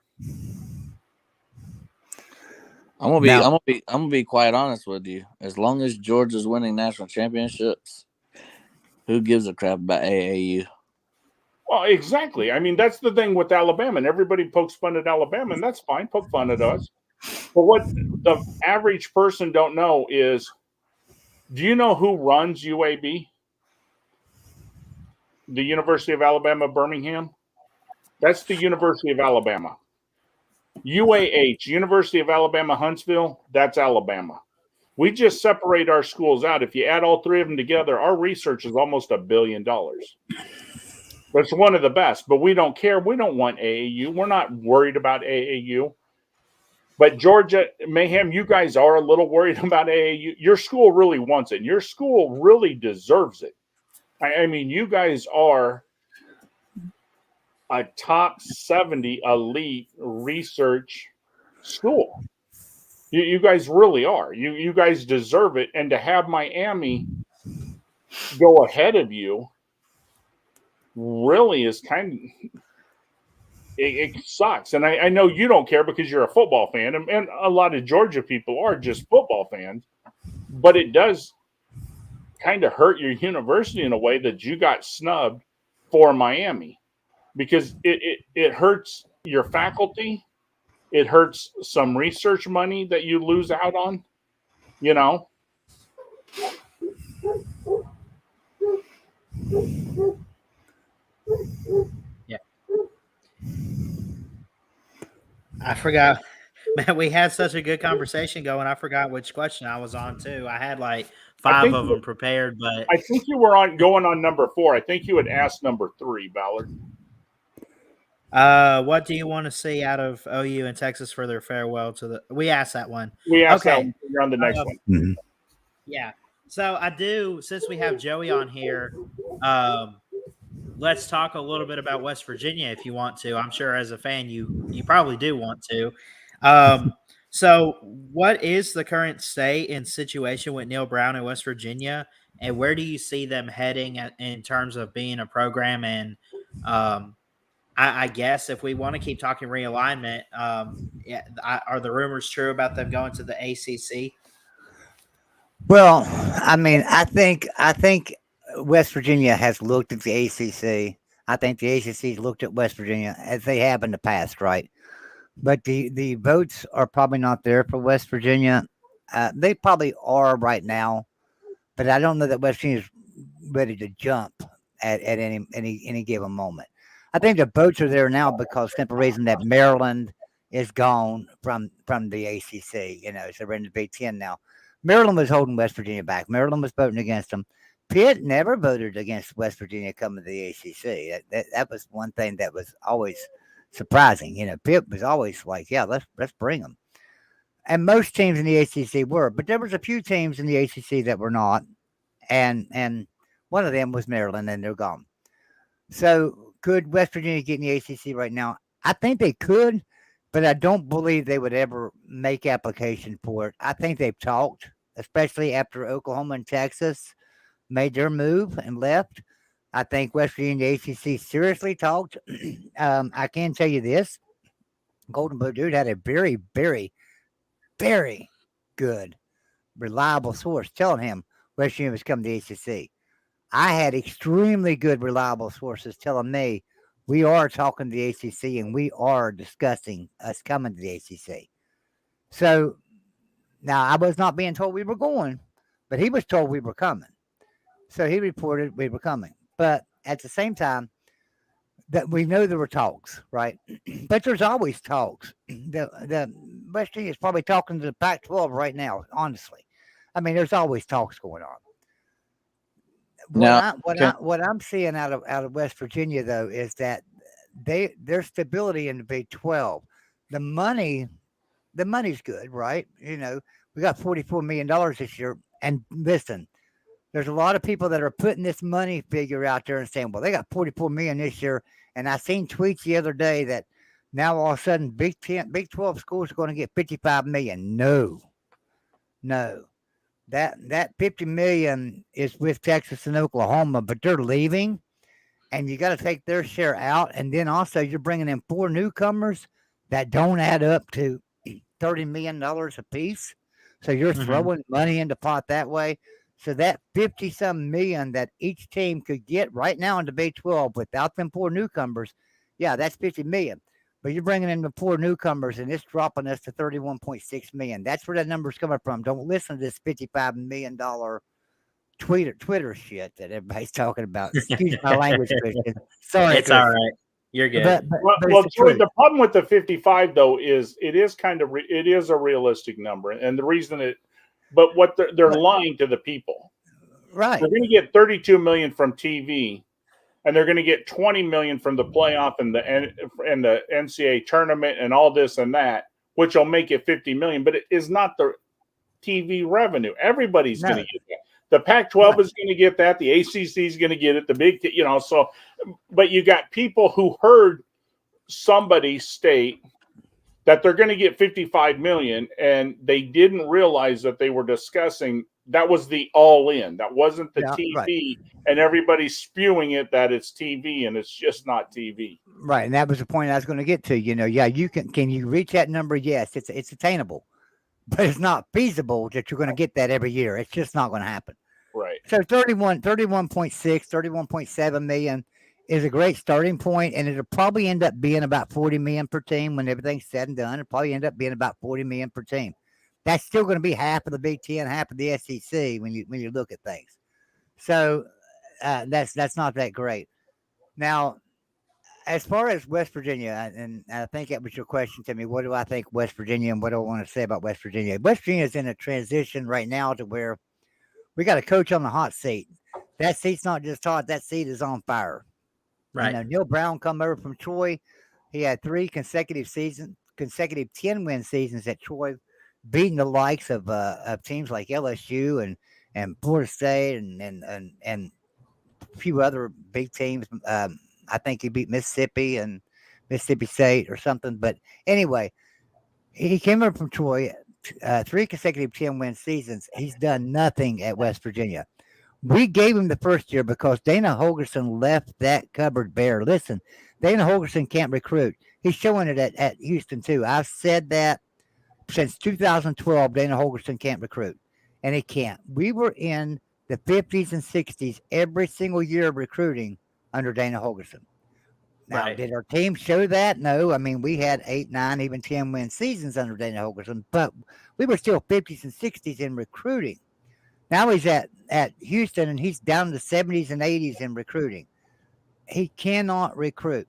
I'm gonna be quite honest with you. As long as Georgia's winning national championships, who gives a crap about AAU? Well, exactly. I mean, that's the thing with Alabama, and everybody pokes fun at Alabama, and that's fine. Poke fun at us. But what the average person don't know is, do you know who runs UAB? The University of Alabama, Birmingham? That's the University of Alabama. UAH, University of Alabama, Huntsville, that's Alabama. We just separate our schools out. If you add all three of them together, our research is almost $1 billion. It's one of the best, but we don't care. We don't want AAU. We're not worried about AAU. But Georgia, Mayhem, you guys are a little worried about AAU. Your school really wants it. And your school really deserves it. I mean, you guys are a top 70 elite research school. You guys really are. You guys deserve it. And to have Miami go ahead of you really is kind of it sucks. And I know you don't care because you're a football fan, and a lot of Georgia people are just football fans, but it does kind of hurt your university in a way that you got snubbed for Miami, because it hurts your faculty. It hurts some research money that you lose out on, Yeah. I forgot. Man, we had such a good conversation going. I forgot which question I was on too. I had like 5 of them prepared, but I think you were going on number 4. I think you had asked number 3, Ballard. What do you want to see out of OU and Texas for their farewell to the? We asked that one. We asked that one. You're on the next one. Mhm. Yeah. So I do, since we have Joey on here, let's talk a little bit about West Virginia if you want to. I'm sure as a fan, you probably do want to. Um, so, what is the current state and situation with Neil Brown in West Virginia, and where do you see them heading in terms of being a program? And I guess if we want to keep talking realignment, are the rumors true about them going to the ACC? Well, I mean, I think West Virginia has looked at the ACC. I think the ACC's looked at West Virginia as they have in the past, right? But the votes are probably not there for West Virginia. They probably are right now, but I don't know that West Virginia's ready to jump at any given moment. I think the votes are there now because simple reason that Maryland is gone from the ACC. So we're in the Big Ten now. Maryland was holding West Virginia back. Maryland was voting against them. Pitt never voted against West Virginia coming to the ACC. That was one thing that was always surprising. Pitt was always like, yeah, let's bring them. And most teams in the ACC were, but there was a few teams in the ACC that were not, and one of them was Maryland, and they're gone. So could West Virginia get in the ACC right now? I think they could, but I don't believe they would ever make application for it. I think they've talked, especially after Oklahoma and Texas made their move and left. I think West Virginia and the ACC seriously talked. I can tell you this: Golden Boot Dude had a very, very, very good, reliable source telling him West Virginia was coming to the ACC. I had extremely good, reliable sources telling me we are talking to the ACC and we are discussing us coming to the ACC. So now I was not being told we were going, but he was told we were coming. So he reported we were coming. But at the same time, that we know there were talks, right? But there's always talks. The West Virginia is probably talking to the Pac-12 right now, honestly. I mean, there's always talks going on. What I'm seeing out of West Virginia though is that their stability in the Big 12, the money's good, right? We got $44 million this year, and listen, there's a lot of people that are putting this money figure out there and saying, well, they got $44 million this year, and I seen tweets the other day that now all of a sudden Big 12 schools are going to get $55 million. No. That $50 million is with Texas and Oklahoma, but they're leaving, and you got to take their share out. And then also you're bringing in 4 newcomers that don't add up to $30 million a piece. So you're throwing money in the pot that way. So that 50-some million that each team could get right now in the Big 12 without them 4 newcomers, yeah, that's $50 million. But you're bringing in the 4 newcomers, and it's dropping us to $31.6 million. That's where that number's coming from. Don't listen to this $55 million Twitter shit that everybody's talking about. Excuse my language, Christian. Sorry, it's all right. You're good. But Joey, the problem with the 55 though is it is it is a realistic number, and the reason but what they're lying to the people. Right. They're going to get 32 million from TV. And they're going to get 20 million from the playoff and the NCAA tournament and all this and that, which will make it 50 million. But it is not the TV revenue. Everybody's going to get that. The Pac-12 is going to get that. The ACC is going to get it. The Big, so. But you got people who heard somebody state that they're going to get 55 million, and they didn't realize that they were discussing. That was the all-in. That wasn't the TV, right. And everybody's spewing it that it's TV, and it's just not TV. Right, and that was the point I was going to get to. Yeah, you can you reach that number? Yes, it's attainable, but it's not feasible that you're going to get that every year. It's just not going to happen. Right. So 31.6, 31.7 million is a great starting point, and it'll probably end up being about 40 million per team when everything's said and done. It'll probably end up being about 40 million per team. That's still going to be half of the Big Ten, half of the SEC when you look at things. So that's not that great. Now, as far as West Virginia, and I think that was your question to me, what do I think West Virginia and what do I want to say about West Virginia? West Virginia is in a transition right now to where we got a coach on the hot seat. That seat's not just hot, that seat is on fire. Right. Neil Brown come over from Troy. He had 3 consecutive 10-win seasons at Troy, beating the likes of teams like LSU and Florida State and few other big teams. I think he beat Mississippi and Mississippi State or something. But anyway, he came over from Troy, 3 consecutive 10-win seasons. He's done nothing at West Virginia. We gave him the first year because Dana Holgerson left that cupboard bare. Listen, Dana Holgerson can't recruit. He's showing it at Houston, too. I've said that since 2012, Dana Holgerson can't recruit, and he can't. We were in the 50s and 60s every single year of recruiting under Dana Holgerson. Now, Right. did our team show that? No. I mean, we had 8, 9, even 10-win seasons under Dana Holgerson, but we were still 50s and 60s in recruiting. Now he's at Houston, and he's down in the 70s and 80s in recruiting. He cannot recruit.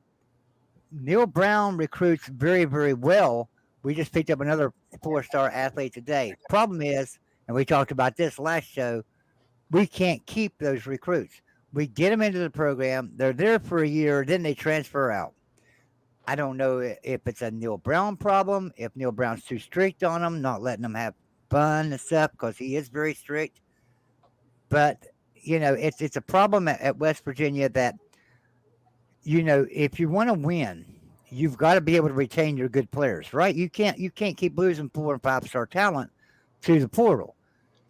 Neil Brown recruits very, very well. We just picked up another 4-star athlete today. Problem is, and we talked about this last show, we can't keep those recruits. We get them into the program. They're there for a year. Then they transfer out. I don't know if it's a Neil Brown problem, if Neil Brown's too strict on them, not letting them have fun and stuff, because he is very strict. But, it's a problem at West Virginia that, if you want to win, you've got to be able to retain your good players, right? You can't keep losing 4 and 5-star talent to the portal.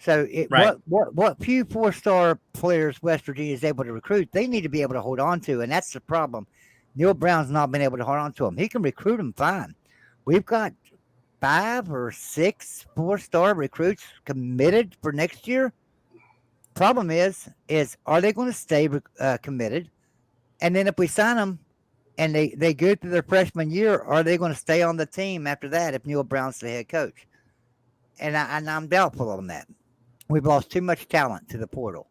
So Right. what few 4-star players West Virginia is able to recruit, they need to be able to hold on to, and that's the problem. Neil Brown's not been able to hold on to them. He can recruit them fine. We've got 5 or 6 4-star recruits committed for next year. Problem is are they going to stay committed? And then if we sign them and they go through their freshman year, are they going to stay on the team after that if Neil Brown's the head coach? And I'm doubtful on that. We've lost too much talent to the portal.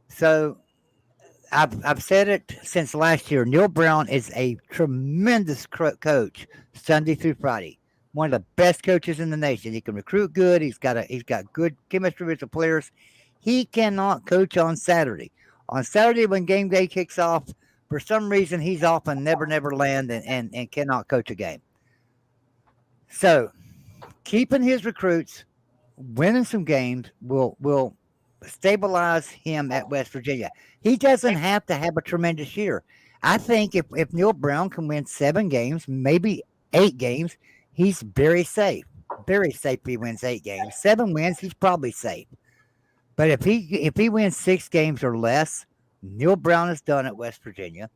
So I've said it since last year. Neil Brown is a tremendous coach Sunday through Friday. One of the best coaches in the nation. He can recruit good. He's got good chemistry with the players. He cannot coach on Saturday. On Saturday when game day kicks off, for some reason he's off in Never Land and cannot coach a game. So keeping his recruits, winning some games will stabilize him at West Virginia. He doesn't have to have a tremendous year. I think if Neil Brown can win 7 games, maybe 8 games, he's very safe. Very safe if he wins 8 games. 7 wins, he's probably safe. But if he wins 6 games or less, Neil Brown is done at West Virginia.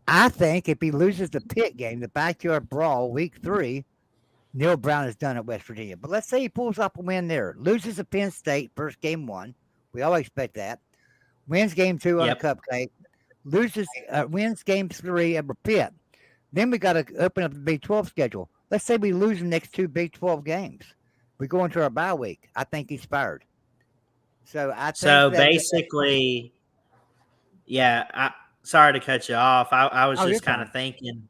I think if he loses the pit game, the backyard brawl, week 3, Neil Brown is done at West Virginia. But let's say he pulls up a win there, loses at Penn State, first game 1. We all expect that. Wins game 2 on a cupcake. Wins game 3 at Pitt. Then we got to open up the Big 12 schedule. Let's say we lose the next 2 Big 12 games. We go into our bye week. I think he's fired. So basically, sorry to cut you off. I was just kind of thinking.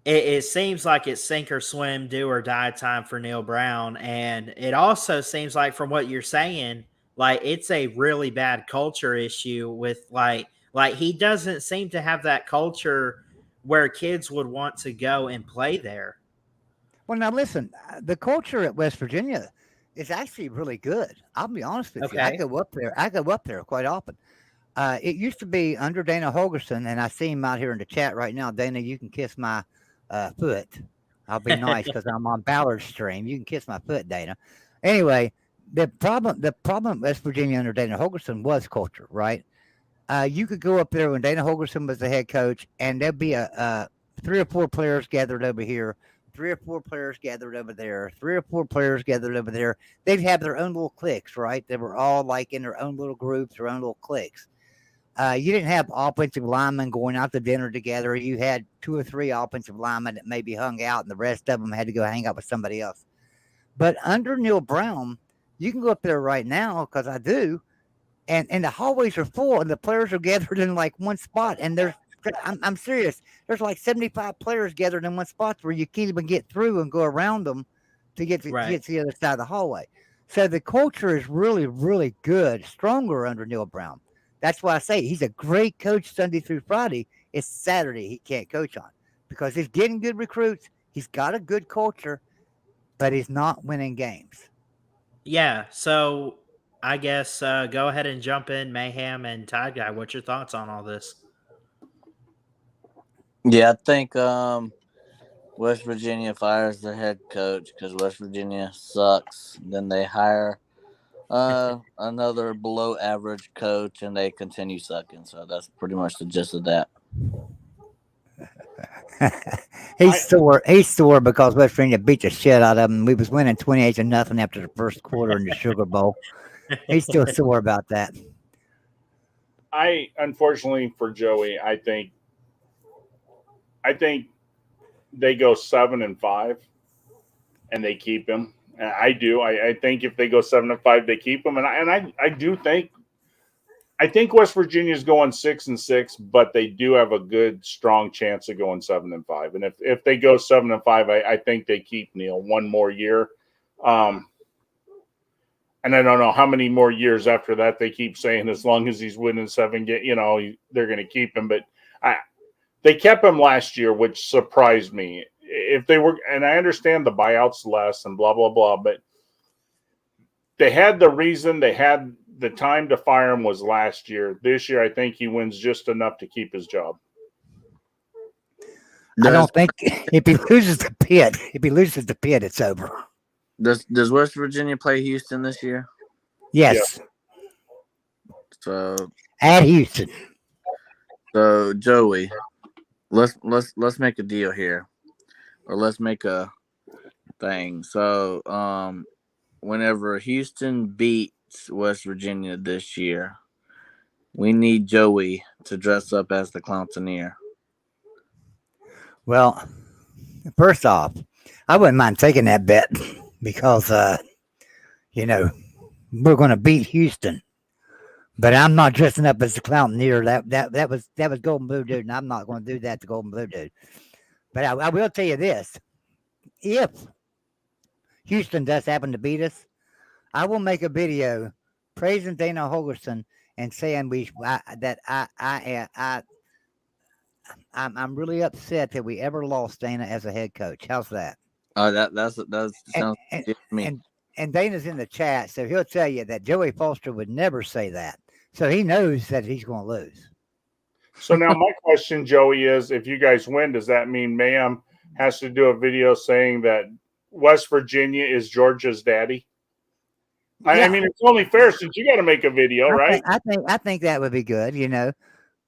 It seems like it's sink or swim, do or die time for Neil Brown, and it also seems like, from what you're saying, like it's a really bad culture issue with like he doesn't seem to have that culture where kids would want to go and play there. Well, now listen, the culture at West Virginia is actually really good. I'll be honest with you. I go up there quite often. It used to be under Dana Holgerson, and I see him out here in the chat right now. Dana, you can kiss my foot. I'll be nice because I'm on Ballard's stream. You can kiss my foot, Dana. Anyway, the problem at West Virginia under Dana Holgerson was culture, right? You could go up there when Dana Holgerson was the head coach, and there'd be 3 or 4 players gathered over here, 3 or 4 players gathered over there, 3 or 4 players gathered over there. They'd have their own little cliques, right? They were all like in their own little groups, their own little cliques. You didn't have offensive linemen going out to dinner together. You had 2 or 3 offensive linemen that maybe hung out, and the rest of them had to go hang out with somebody else. But under Neil Brown, you can go up there right now, because I do, and the hallways are full, and the players are gathered in like one spot. And I'm serious. There's like 75 players gathered in one spot where you can't even get through and go around them to get to the other side of the hallway. So the culture is really, really good, stronger under Neil Brown. That's why I say he's a great coach Sunday through Friday. It's Saturday he can't coach on because he's getting good recruits. He's got a good culture, but he's not winning games. Yeah. So I guess go ahead and jump in, Mayhem and Tide Guy. What's your thoughts on all this? Yeah, I think West Virginia fires their head coach because West Virginia sucks. Then they hire another below average coach and they continue sucking. So that's pretty much the gist of that. He's sore. He's sore because West Virginia beat the shit out of him. We was winning 28-0 after the first quarter in the Sugar Bowl. He's still sore about that. Unfortunately for Joey, I think they go 7-5 and they keep him. And I do. I think if they go 7-5, they keep him. And I do think West Virginia is going 6-6, but they do have a good, strong chance of going 7-5. And if they go 7-5, I think they keep Neil one more year. And I don't know how many more years after that they keep saying as long as he's winning 7 games, they're going to keep him. But they kept him last year, which surprised me. If they were, and I understand the buyouts less and blah, blah, blah, but they had the reason, they had the time to fire him was last year. This year, I think he wins just enough to keep his job. I don't think if he loses the pit, it's over. Does West Virginia play Houston this year? Yes. Yeah. So At Houston. So Joey, let's make a deal here, or let's make a thing. So whenever Houston beats West Virginia this year, we need Joey to dress up as the Clowntaineer. Well, first off, I wouldn't mind taking that bet because we're going to beat Houston. But I'm not dressing up as the Clowntaineer. That was Golden Blue Dude, and I'm not going to do that to Golden Blue Dude. But I will tell you this: if Houston does happen to beat us, I will make a video praising Dana Holgerson and saying I'm really upset that we ever lost Dana as a head coach. How's that? That sounds good to me. And Dana's in the chat, so he'll tell you that Joey Foster would never say that. So he knows that he's going to lose. So now my question, Joey, is if you guys win, does that mean Mayhem has to do a video saying that West Virginia is Georgia's daddy? Yeah. I mean, it's only fair since you got to make a video, right? I think that would be good.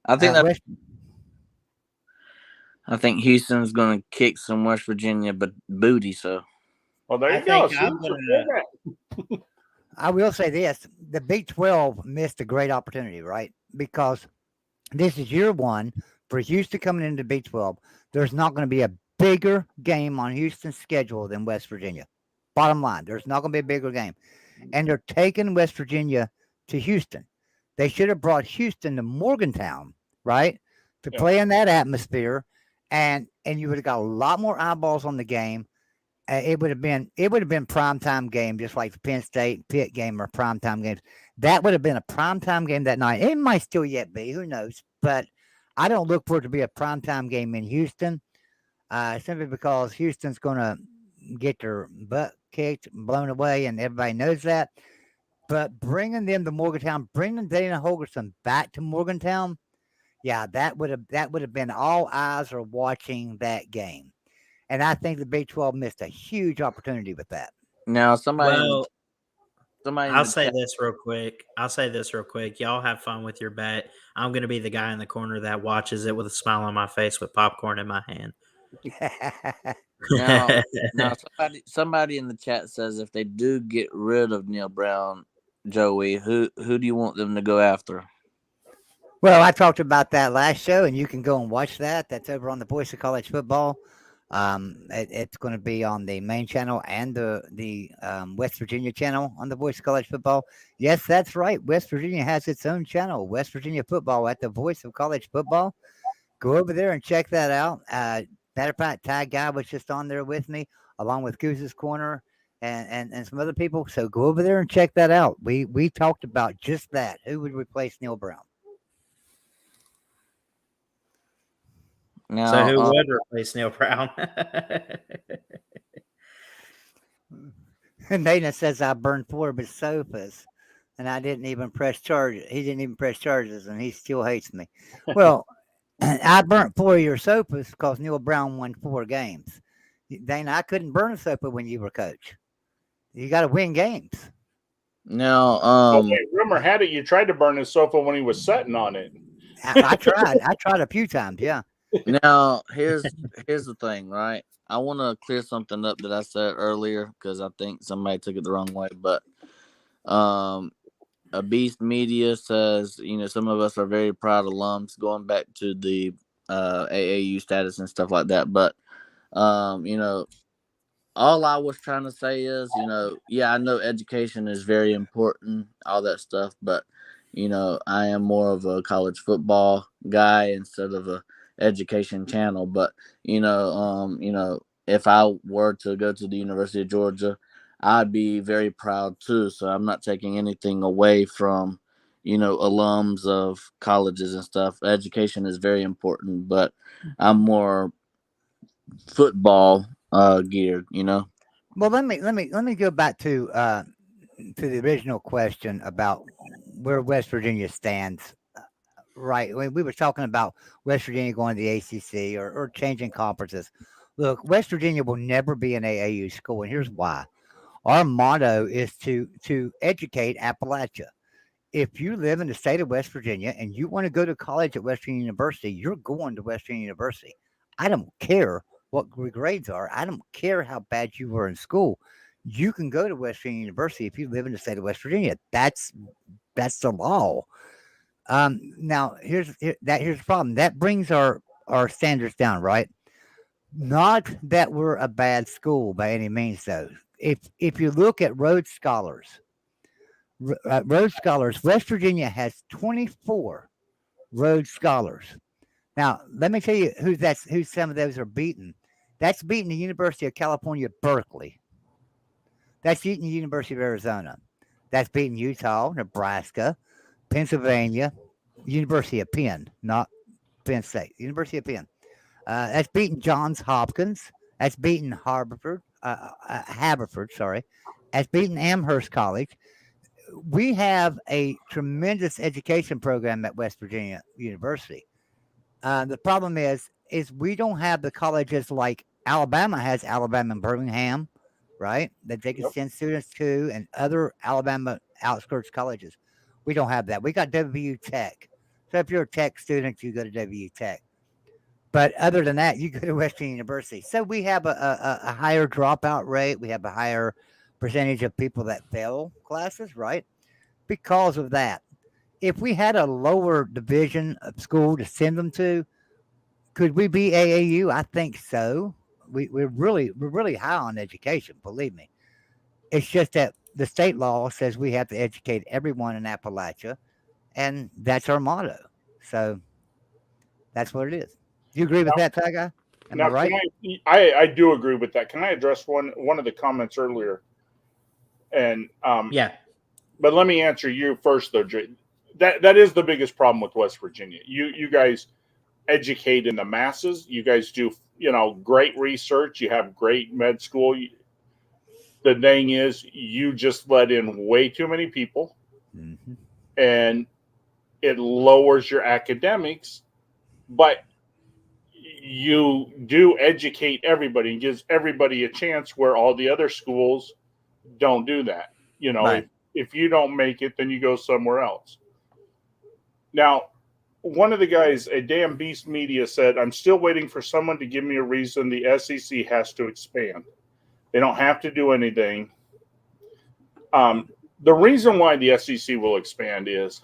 I think I think Houston's going to kick some West Virginia booty. So, well, there you go. I will say this: the Big 12 missed a great opportunity, right? Because this is year one for Houston coming into the Big 12. There's not going to be a bigger game on Houston's schedule than West Virginia. Bottom line, there's not going to be a bigger game. And they're taking West Virginia to Houston. They should have brought Houston to Morgantown, right, to play in that atmosphere, and you would have got a lot more eyeballs on the game. It would have been primetime game, just like the Penn State Pitt game or primetime games. That would have been a primetime game that night. It might still yet be, who knows? But I don't look for it to be a primetime game in Houston, simply because Houston's going to get their butt kicked, blown away, and everybody knows that. But bringing them to Morgantown, bringing Dana Holgerson back to Morgantown, yeah, that would have been all eyes are watching that game. And I think the Big 12 missed a huge opportunity with that. Now, I'll say this real quick. Y'all have fun with your bet. I'm going to be the guy in the corner that watches it with a smile on my face with popcorn in my hand. now somebody in the chat says if they do get rid of Neil Brown, Joey, who do you want them to go after? Well, I talked about that last show, and you can go and watch that. That's over on the Voice of College Football. It's going to be on the main channel and the West Virginia channel on the Voice of College Football. Yes, that's right. West Virginia has its own channel, West Virginia Football, at the Voice of College Football. Go over there and check that out. Matter of fact, Ty Guy was just on there with me, along with Goose's Corner and some other people. So go over there and check that out. We talked about just that. Who would replace Neil Brown? Now, so who would replace Neil Brown? And Dana says I burned 4 of his sofas. and I didn't even press charges. He didn't even press charges, and he still hates me. Well, I burnt 4 of your sofas because Neil Brown won 4 games. Dana, I couldn't burn a sofa when you were coach. You got to win games. Now, Well, wait, rumor had it you tried to burn his sofa when he was sitting on it. I tried. I tried a few times. Yeah. now here's the thing, right? I want to clear something up that I said earlier because I think somebody took it the wrong way. But a Beast Media says, some of us are very proud alums going back to the AAU status and stuff like that. But all I was trying to say is, I know education is very important, all that stuff, but I am more of a college football guy instead of a education channel. But if I were to go to the University of Georgia, I'd be very proud too. So I'm not taking anything away from alums of colleges and stuff. Education is very important, but I'm more football geared. Well, let me go back to the original question about where West Virginia stands. Right, when we were talking about West Virginia going to the ACC or changing conferences. Look, West Virginia will never be an AAU school, and here's why. Our motto is to educate Appalachia. If you live in the state of West Virginia and you want to go to college at West Virginia University, you're going to West Virginia University. I don't care what your grades are. I don't care how bad you were in school. You can go to West Virginia University if you live in the state of West Virginia. That's the law. Now here's the problem. That brings our standards down, right? Not that we're a bad school by any means, though. If you look at Rhodes Scholars, West Virginia has 24 Rhodes Scholars. Now, let me tell you who some of those are beaten. That's beating the University of California, Berkeley. That's beating the University of Arizona. That's beating Utah, Nebraska, Pennsylvania, University of Penn, not Penn State, University of Penn. That's beating Johns Hopkins. That's beating Haverford, sorry. That's beating Amherst College. We have a tremendous education program at West Virginia University. The problem is we don't have the colleges like Alabama has, Alabama and Birmingham, right? That they can send students to, and other Alabama outskirts colleges. We don't have that. We got WU Tech. So if you're a tech student, you go to WU Tech. But other than that, you go to Western University. So we have a higher dropout rate. We have a higher percentage of people that fail classes, right? Because of that. If we had a lower division of school to send them to, could we be AAU? I think so. We're really high on education, believe me. It's just that the state law says we have to educate everyone in Appalachia, and that's our motto. So that's what it is. Do you agree with that, Tiger? Am I right? I do agree with that. Can I address one of the comments earlier? And yeah. But let me answer you first, though, Dre. That is the biggest problem with West Virginia. You guys educate in the masses. You guys do great research. You have great med school. The thing is, you just let in way too many people, and it lowers your academics. But you do educate everybody and gives everybody a chance where all the other schools don't do that. Right. If you don't make it, then you go somewhere else. Now, one of the guys, a damn Beast Media, said, I'm still waiting for someone to give me a reason the SEC has to expand. They don't have to do anything. The reason why the SEC will expand is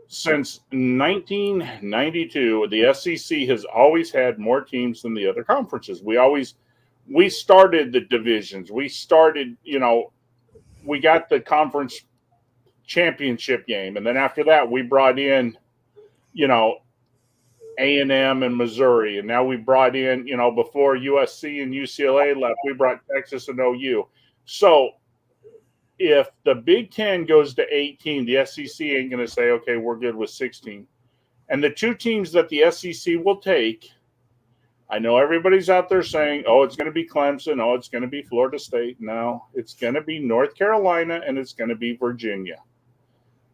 since 1992, the SEC has always had more teams than the other conferences. We started the divisions. We started, we got the conference championship game. And then after that, we brought in, A&M and Missouri. And now we brought in, before USC and UCLA left, we brought Texas and OU. So if the Big Ten goes to 18, the SEC ain't going to say, okay, we're good with 16. And the two teams that the SEC will take, I know everybody's out there saying, oh, it's going to be Clemson. Oh, it's going to be Florida State. No, it's going to be North Carolina and it's going to be Virginia.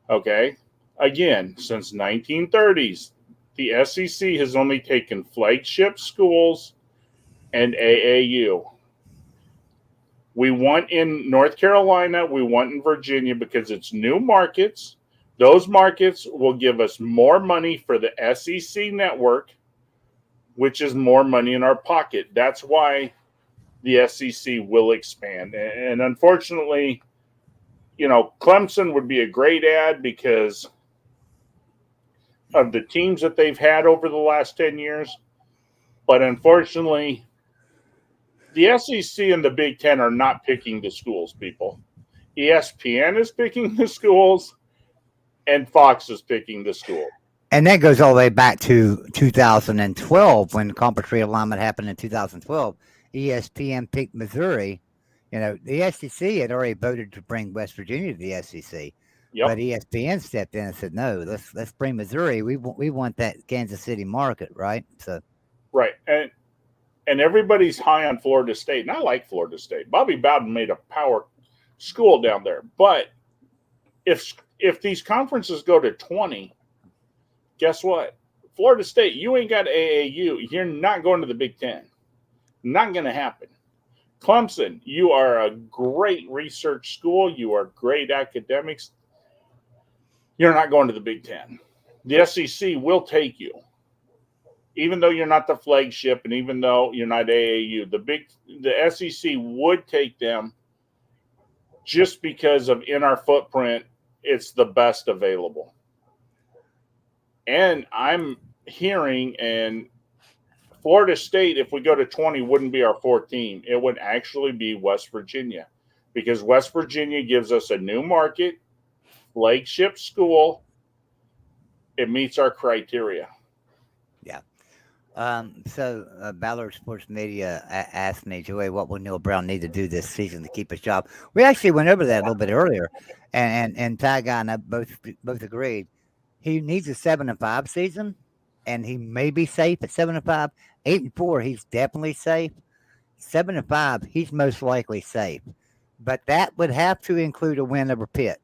Okay. Again, since 1930s, the SEC has only taken flagship schools and AAU. We want in North Carolina, we want in Virginia because it's new markets. Those markets will give us more money for the SEC network, which is more money in our pocket. That's why the SEC will expand. And unfortunately, Clemson would be a great ad because of the teams that they've had over the last 10 years. But unfortunately, the SEC and the Big Ten are not picking the schools, people. ESPN is picking the schools, and Fox is picking the school. And that goes all the way back to 2012 when conference realignment happened in 2012. ESPN picked Missouri. The SEC had already voted to bring West Virginia to the SEC. Yep. But ESPN stepped in and said, "No, let's bring Missouri. We want that Kansas City market, right?" So, right, and everybody's high on Florida State, and I like Florida State. Bobby Bowden made a power school down there, but if these conferences go to 20, guess what? Florida State, you ain't got AAU. You're not going to the Big Ten. Not going to happen. Clemson, you are a great research school. You are great academics. You're not going to the Big Ten. The SEC will take you. Even though you're not the flagship and even though you're not AAU, the SEC would take them just because of in our footprint, it's the best available. And I'm hearing, and Florida State, if we go to 20, wouldn't be our fourth team. It would actually be West Virginia because West Virginia gives us a new market, flagship school. It meets our criteria. Yeah. So Ballard Sports Media asked me, Joey, what will Neil Brown need to do this season to keep his job? We actually went over that a little bit earlier, and Ty Guy and I both agreed. He needs a 7-5 season, and he may be safe at 7-5. 8-4, he's definitely safe. 7-5, he's most likely safe. But that would have to include a win over Pitt.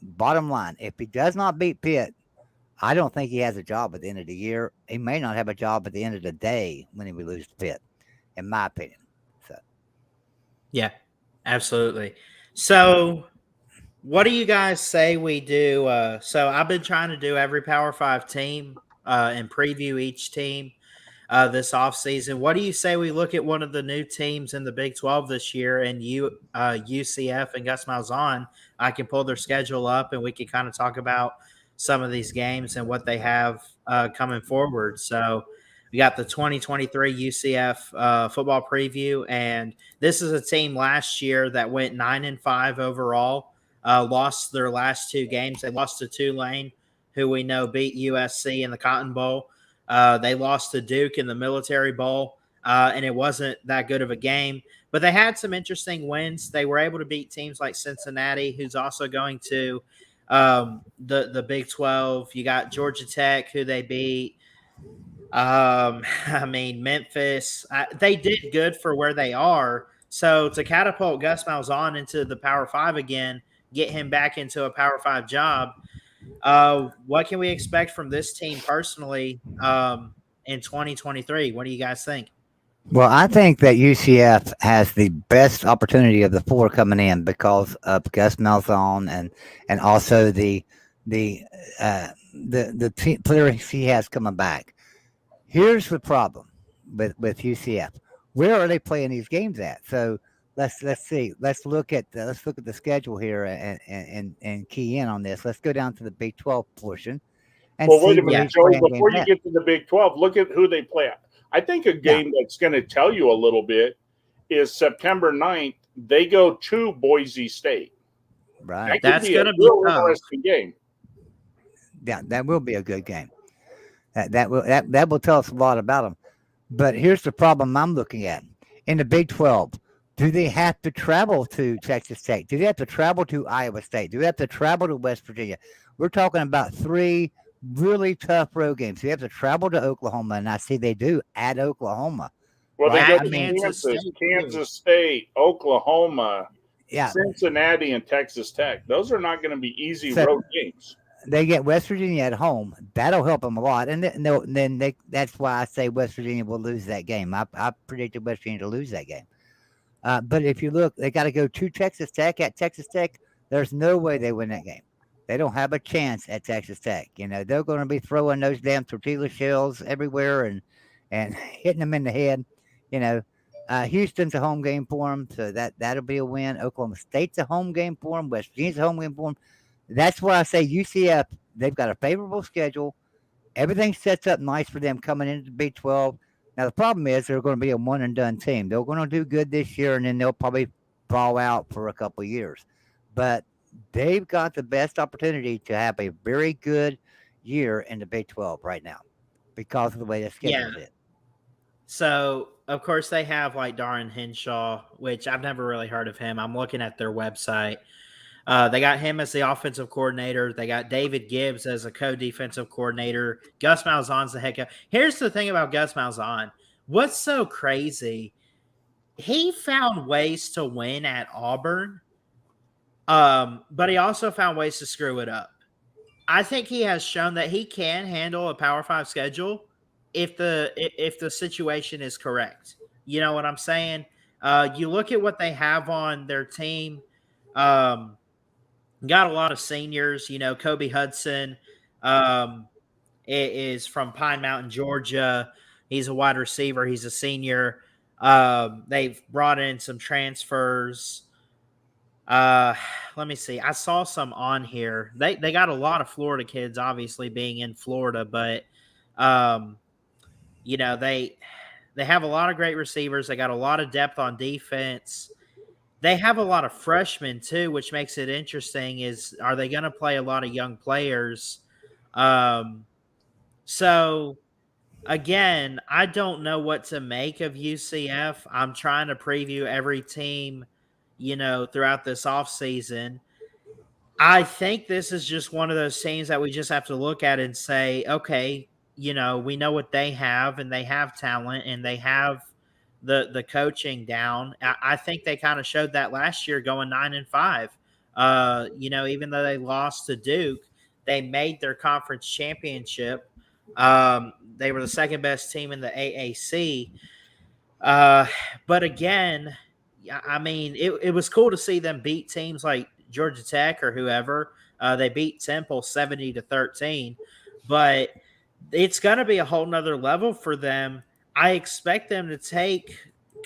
Bottom line, if he does not beat Pitt, I don't think he has a job at the end of the year. He may not have a job at the end of the day when we lose to Pitt, in my opinion. So, yeah, absolutely. So, what do you guys say we do? So, I've been trying to do every Power 5 team and preview each team this offseason. What do you say we look at one of the new teams in the Big 12 this year and UCF and Gus Malzahn? I can pull their schedule up and we can kind of talk about some of these games and what they have coming forward. So we got the 2023 UCF football preview, and this is a team last year that went 9-5 overall, lost their last two games. They lost to Tulane, who we know beat USC in the Cotton Bowl. They lost to Duke in the Military Bowl, and it wasn't that good of a game. But they had some interesting wins. They were able to beat teams like Cincinnati, who's also going to the Big 12. You got Georgia Tech, who they beat. Memphis. They did good for where they are. So to catapult Gus Malzahn into the Power 5 again, get him back into a Power 5 job, what can we expect from this team personally in 2023? What do you guys think? Well, I think that UCF has the best opportunity of the four coming in because of Gus Malzahn and also the players he has coming back. Here's the problem with UCF. Where are they playing these games at? So let's see. Let's look at the schedule here and key in on this. Let's go down to the Big 12 portion. And wait a minute, Joey. Before you get to the Big 12, look at who they play at. I think a game that's going to tell you a little bit is September 9th. They go to Boise State. Right. That's going to be an interesting game. Yeah, that will be a good game. That will tell us a lot about them. But here's the problem I'm looking at. In the Big 12, do they have to travel to Texas Tech? Do they have to travel to Iowa State? Do they have to travel to West Virginia? We're talking about 3 really tough road games. You have to travel to Oklahoma, and I see they do at Oklahoma. Well, they Right? go At I to mean, Kansas Kansas, State, too. Kansas State, Oklahoma, yeah. Cincinnati, and Texas Tech. Those are not going to be easy So road games. they get West Virginia at home. That'll help them a lot. And then that's why I say West Virginia will lose that game. I predicted West Virginia to lose that game. But if you look, they got to go to Texas Tech. At Texas Tech, there's no way they win that game. They don't have a chance at Texas Tech. You know, they're going to be throwing those damn tortilla shells everywhere and hitting them in the head. You know, Houston's a home game for them, so that'll be a win. Oklahoma State's a home game for them. West Virginia's a home game for them. That's why I say UCF. They've got a favorable schedule. Everything sets up nice for them coming into the Big 12. Now the problem is they're going to be a one and done team. They're going to do good this year, and then they'll probably fall out for a couple of years. But they've got the best opportunity to have a very good year in the Big 12 right now because of the way the schedule is. So, of course, they have like Darren Henshaw, which I've never really heard of him. I'm looking at their website. They got him as the offensive coordinator. They got David Gibbs as a co-defensive coordinator. Gus Malzahn's the head coach. Here's the thing about Gus Malzahn. What's so crazy, he found ways to win at Auburn, but he also found ways to screw it up. I think he has shown that he can handle a Power 5 schedule if the situation is correct. You know what I'm saying? You look at what they have on their team. Got a lot of seniors. You know, Kobe Hudson is from Pine Mountain, Georgia. He's a wide receiver. He's a senior. They've brought in some transfers. Let me see. I saw some on here. They got a lot of Florida kids, obviously being in Florida, but you know, they have a lot of great receivers. They got a lot of depth on defense. They have a lot of freshmen too, which makes it interesting. Are they going to play a lot of young players? So again, I don't know what to make of UCF. I'm trying to preview every team, you know, throughout this offseason. I think this is just one of those teams that we just have to look at and say, okay, you know, we know what they have, and they have talent, and they have the coaching down. I think they kind of showed that last year going 9-5. You know, even though they lost to Duke, they made their conference championship. They were the second best team in the AAC. But again, I mean, it was cool to see them beat teams like Georgia Tech or whoever. They beat Temple 70-13, but it's going to be a whole nother level for them. I expect them to take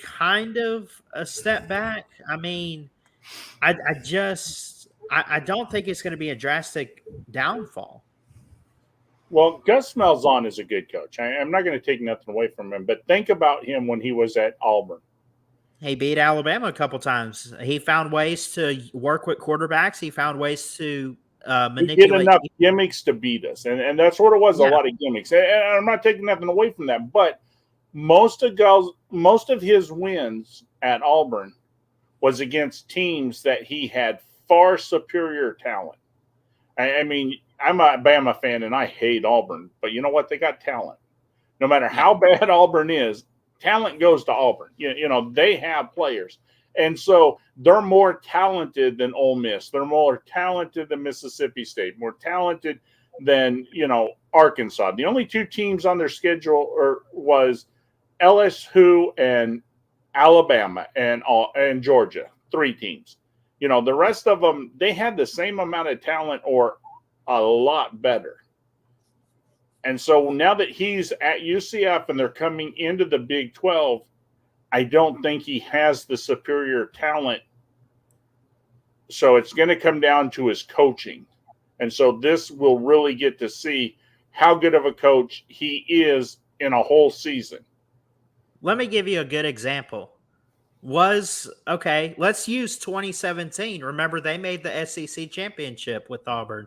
kind of a step back. I mean, I don't think it's going to be a drastic downfall. Well, Gus Malzahn is a good coach. I'm not going to take nothing away from him, but think about him when he was at Auburn. He beat Alabama a couple times. He found ways to work with quarterbacks. He found ways to manipulate. He did enough gimmicks to beat us, and that's what it was. Yeah. A lot of gimmicks. And I'm not taking nothing away from that, but most of his wins at Auburn was against teams that he had far superior talent. I mean, I'm a Bama fan, and I hate Auburn, but you know what? They got talent. No matter how bad Auburn is, talent goes to Auburn. You know, they have players. And so they're more talented than Ole Miss. They're more talented than Mississippi State, more talented than, you know, Arkansas. The only two teams on their schedule was LSU and Alabama and Georgia, 3 teams. You know, the rest of them, they had the same amount of talent or a lot better. And so now that he's at UCF and they're coming into the Big 12, I don't think he has the superior talent. So it's going to come down to his coaching. And so this will really get to see how good of a coach he is in a whole season. Let me give you a good example. Let's use 2017. Remember, they made the SEC championship with Auburn.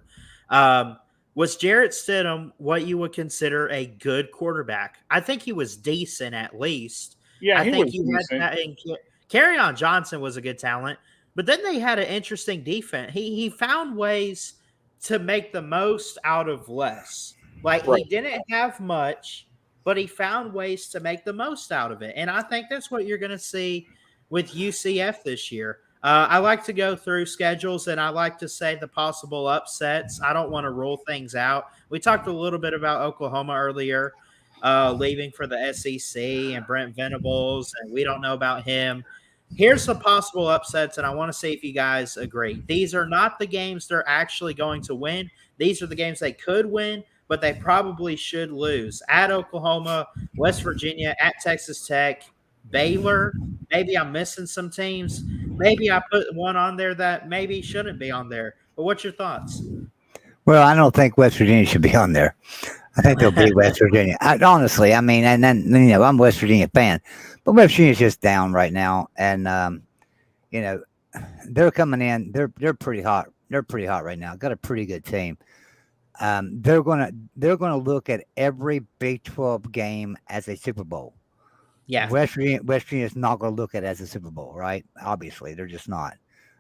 Was Jarrett Stidham what you would consider a good quarterback? I think he was decent at least. Yeah, I think you had that. Kerryon Johnson was a good talent, but then they had an interesting defense. He found ways to make the most out of less. Like he Right. didn't have much, but he found ways to make the most out of it. And I think that's what you're going to see with UCF this year. I like to go through schedules and I like to say the possible upsets. I don't want to rule things out. We talked a little bit about Oklahoma earlier, leaving for the SEC and Brent Venables, and we don't know about him. Here's the possible upsets, and I want to see if you guys agree. These are not the games they're actually going to win. These are the games they could win, but they probably should lose. At Oklahoma, West Virginia, at Texas Tech, Baylor. Maybe I'm missing some teams. Maybe I put one on there that maybe shouldn't be on there. But what's your thoughts? Well, I don't think West Virginia should be on there. I think they'll beat West Virginia. Honestly, I mean, and then I'm a West Virginia fan, but West Virginia's just down right now, and you know they're coming in. They're pretty hot. They're pretty hot right now. Got a pretty good team. They're gonna look at every Big 12 game as a Super Bowl. Yeah. West Virginia is not going to look at it as a Super Bowl, right? Obviously, they're just not.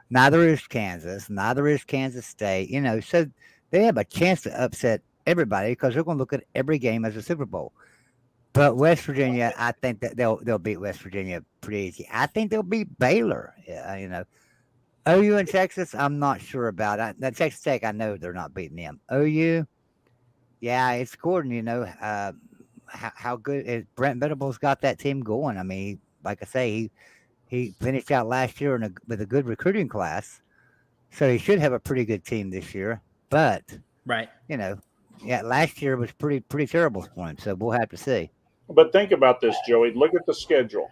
Neither is Kansas. Neither is Kansas State. So they have a chance to upset everybody because they're going to look at every game as a Super Bowl. But West Virginia, I think that they'll beat West Virginia pretty easy. I think they'll beat Baylor. OU and Texas, I'm not sure about. Now Texas Tech, I know they're not beating them. OU, yeah, it's Gordon. How good is Brent Venables got that team going? I mean, like I say, he finished out last year with a good recruiting class, so he should have a pretty good team this year. But Right. Last year was pretty terrible for him. So we'll have to see. But think about this, Joey. Look at the schedule.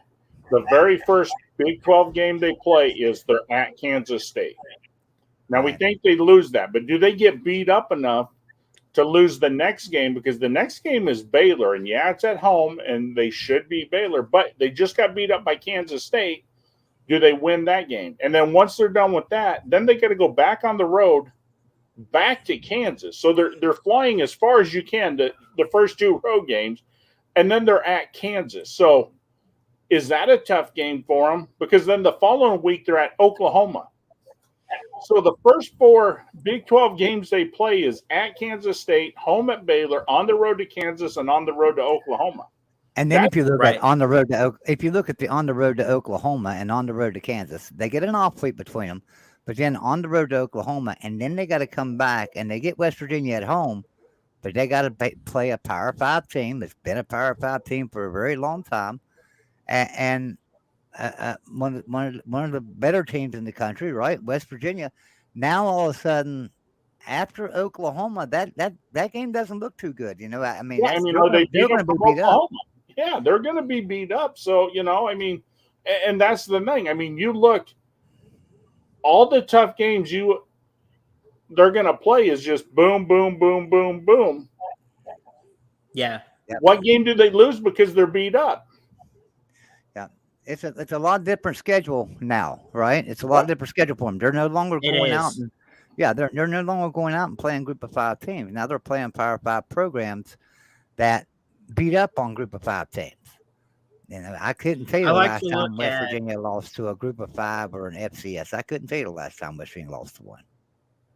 The very first Big 12 game they play is they're at Kansas State. Now, we think they lose that, but do they get beat up enough to lose the next game? Because the next game is Baylor, and yeah, it's at home, and they should beat Baylor, but they just got beat up by Kansas State. Do they win that game? And then once they're done with that, then they got to go back on the road, back to Kansas. So they're flying as far as you can to the first two road games, and then they're at Kansas. So is that a tough game for them? Because then the following week they're at Oklahoma. So the first four Big 12 games they play is at Kansas State, home at Baylor, on the road to Kansas, and on the road to Oklahoma. And then if you look right. at on the road to Oklahoma and on the road to Kansas, they get an off week between them. But then on the road to Oklahoma, and then they got to come back and they get West Virginia at home, but they got to play a Power 5 team that's been a Power 5 team for a very long time, and one of the better teams in the country, right? West Virginia. Now all of a sudden, after Oklahoma, that game doesn't look too good. They're going to be beat up. Yeah, they're going to be beat up. So and that's the thing. I mean, you look, all the tough games they're going to play is just boom, boom, boom, boom, boom. Yeah. What game do they lose because they're beat up? It's a lot different schedule now, right? It's a lot different schedule for them. They're no longer going out. They're no longer going out and playing Group of 5 teams. Now they're playing Power 5 programs that beat up on Group of 5 teams. I couldn't tell you the last time West Virginia lost to a Group of 5 or an FCS. I couldn't tell you the last time West Virginia lost to one.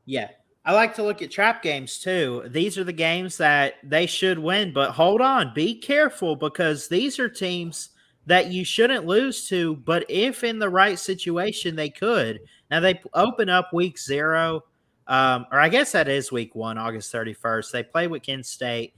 Yeah. I like to look at trap games too. These are the games that they should win, but hold on, be careful, because these are teams that you shouldn't lose to, but if in the right situation, they could. Now, they open up week 0, or I guess that is week 1, August 31st. They play with Kent State.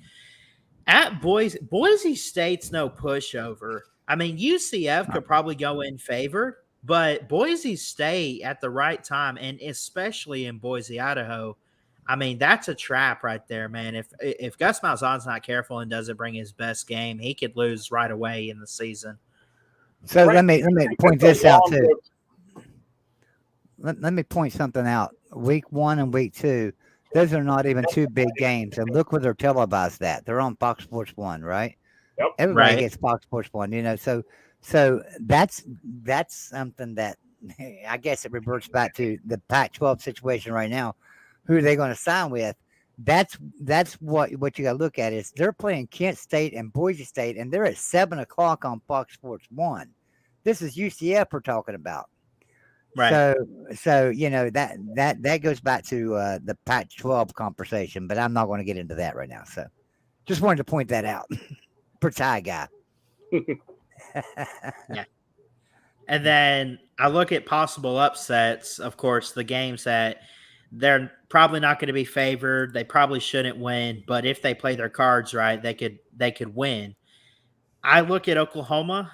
At Boise State's no pushover. I mean, UCF could probably go in favored, but Boise State at the right time, and especially in Boise, Idaho, I mean, that's a trap right there, man. If Gus Malzahn's not careful and doesn't bring his best game, he could lose right away in the season. So let me point this out too. Let me point something out. Week 1 and week 2, those are not even two big games. And look where they're televised at. They're on Fox Sports 1, right? Yep. Everybody gets Fox Sports 1, So that's something that I guess it reverts back to the Pac-12 situation right now. Who are they going to sign with? That's what you got to look at is they're playing Kent State and Boise State, and they're at 7:00 on Fox Sports 1. This is UCF we're talking about. Right. So that goes back to the Pac-12 conversation, but I'm not going to get into that right now. So Just wanted to point that out. For Ty guy. And then I look at possible upsets. Of course, the games that they're probably not going to be favored. They probably shouldn't win, but if they play their cards right, they could win. I look at Oklahoma.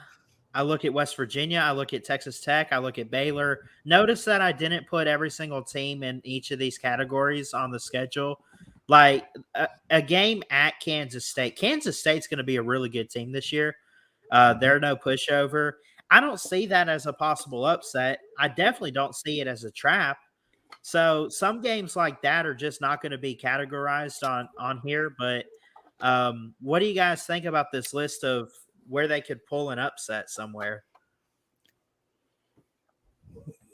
I look at West Virginia. I look at Texas Tech. I look at Baylor. Notice that I didn't put every single team in each of these categories on the schedule. Like a game at Kansas State. Kansas State's going to be a really good team this year. They're no pushover. I don't see that as a possible upset. I definitely don't see it as a trap. So some games like that are just not going to be categorized on here. But what do you guys think about this list of where they could pull an upset somewhere?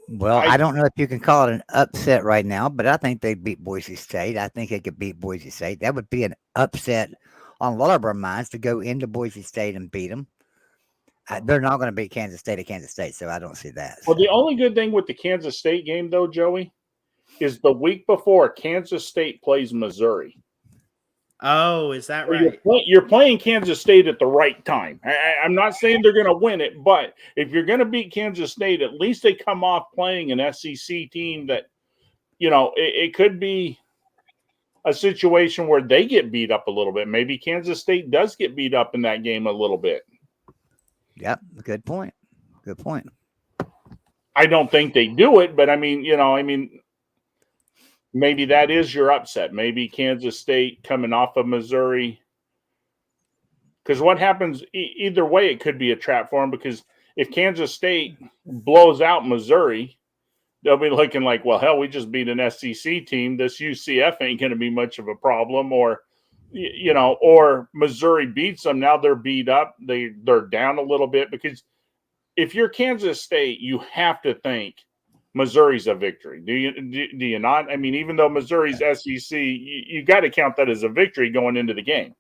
Well, I don't know if you can call it an upset right now, but I think they beat Boise State. I think they could beat Boise State. That would be an upset on a lot of our minds to go into Boise State and beat them. They're not going to beat Kansas State at Kansas State, so I don't see that. Well, the only good thing with the Kansas State game, though, Joey, is the week before Kansas State plays Missouri. Oh, is that right? You're playing Kansas State at the right time. I'm not saying they're going to win it, but if you're going to beat Kansas State, at least they come off playing an SEC team that, it could be a situation where they get beat up a little bit. Maybe Kansas State does get beat up in that game a little bit. Yep, good point. Good point. I don't think they do it, but maybe that is your upset. Maybe Kansas State coming off of Missouri. Because what happens, either way, it could be a trap for them. Because if Kansas State blows out Missouri, they'll be looking like, well, hell, we just beat an SEC team. This UCF ain't going to be much of a problem. Or Missouri beats them. Now they're beat up. They're down a little bit. Because if you're Kansas State, you have to think Missouri's a victory. Do you not? I mean, even though Missouri's SEC, you got to count that as a victory going into the game.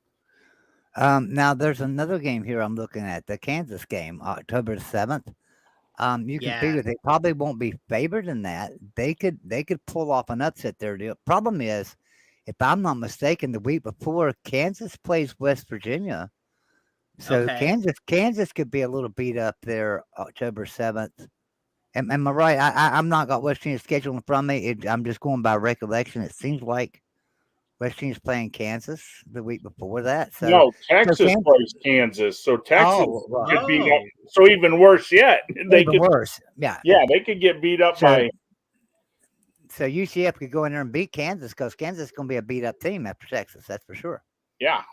Now there's another game here I'm looking at, the Kansas game, October 7th. You can figure they probably won't be favored in that. They could pull off an upset there. The problem is, if I'm not mistaken, the week before Kansas plays West Virginia. So Kansas could be a little beat up there October 7th. Am I right? I'm not got West Virginia's schedule in front of me. I'm just going by recollection. It seems like West Virginia's playing Kansas the week before that. So no, Texas plays Kansas. So Texas could beat up. So even worse yet. Worse. Yeah. Yeah, they could get beat up by. So UCF could go in there and beat Kansas because Kansas is going to be a beat up team after Texas. That's for sure. Yeah.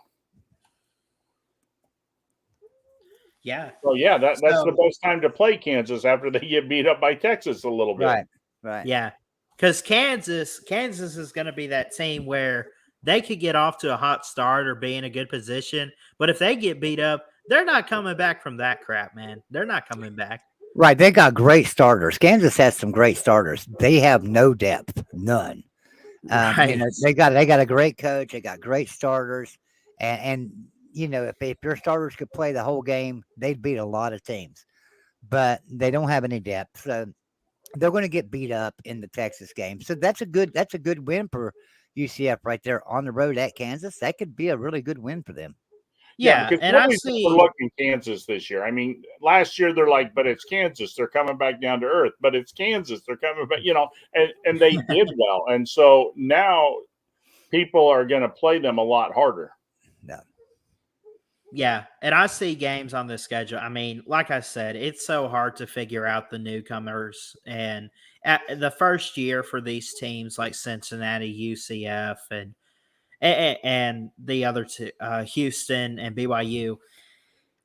Yeah. So that's the best time to play Kansas after they get beat up by Texas a little bit. Right. Yeah. Because Kansas is going to be that team where they could get off to a hot start or be in a good position. But if they get beat up, they're not coming back from that crap, man. They're not coming back. Right. They got great starters. Kansas has some great starters. They have no depth, none. Right. They got a great coach. They got great starters, and if your starters could play the whole game, they'd beat a lot of teams. But they don't have any depth, so they're going to get beat up in the Texas game. So that's a good win for UCF right there on the road at Kansas. That could be a really good win for them. Yeah, and I see looking Kansas this year. I mean, last year they're like, but it's Kansas. They're coming back down to earth. But it's Kansas. They're coming back, and they did well. And so now people are going to play them a lot harder. Yeah, and I see games on this schedule. I mean, like I said, it's so hard to figure out the newcomers. And at the first year for these teams like Cincinnati, UCF, and the other two, Houston and BYU,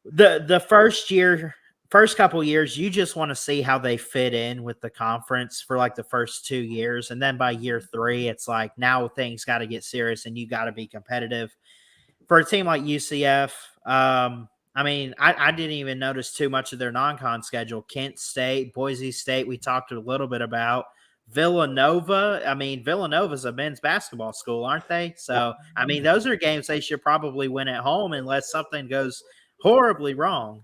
the first couple years, you just want to see how they fit in with the conference for like the first 2 years. And then by year 3, it's like now things got to get serious and you got to be competitive. For a team like UCF, I mean, I didn't even notice too much of their non-con schedule. Kent State, Boise State, we talked a little bit about. Villanova, I mean, Villanova's a men's basketball school, aren't they? So, I mean, those are games they should probably win at home unless something goes horribly wrong.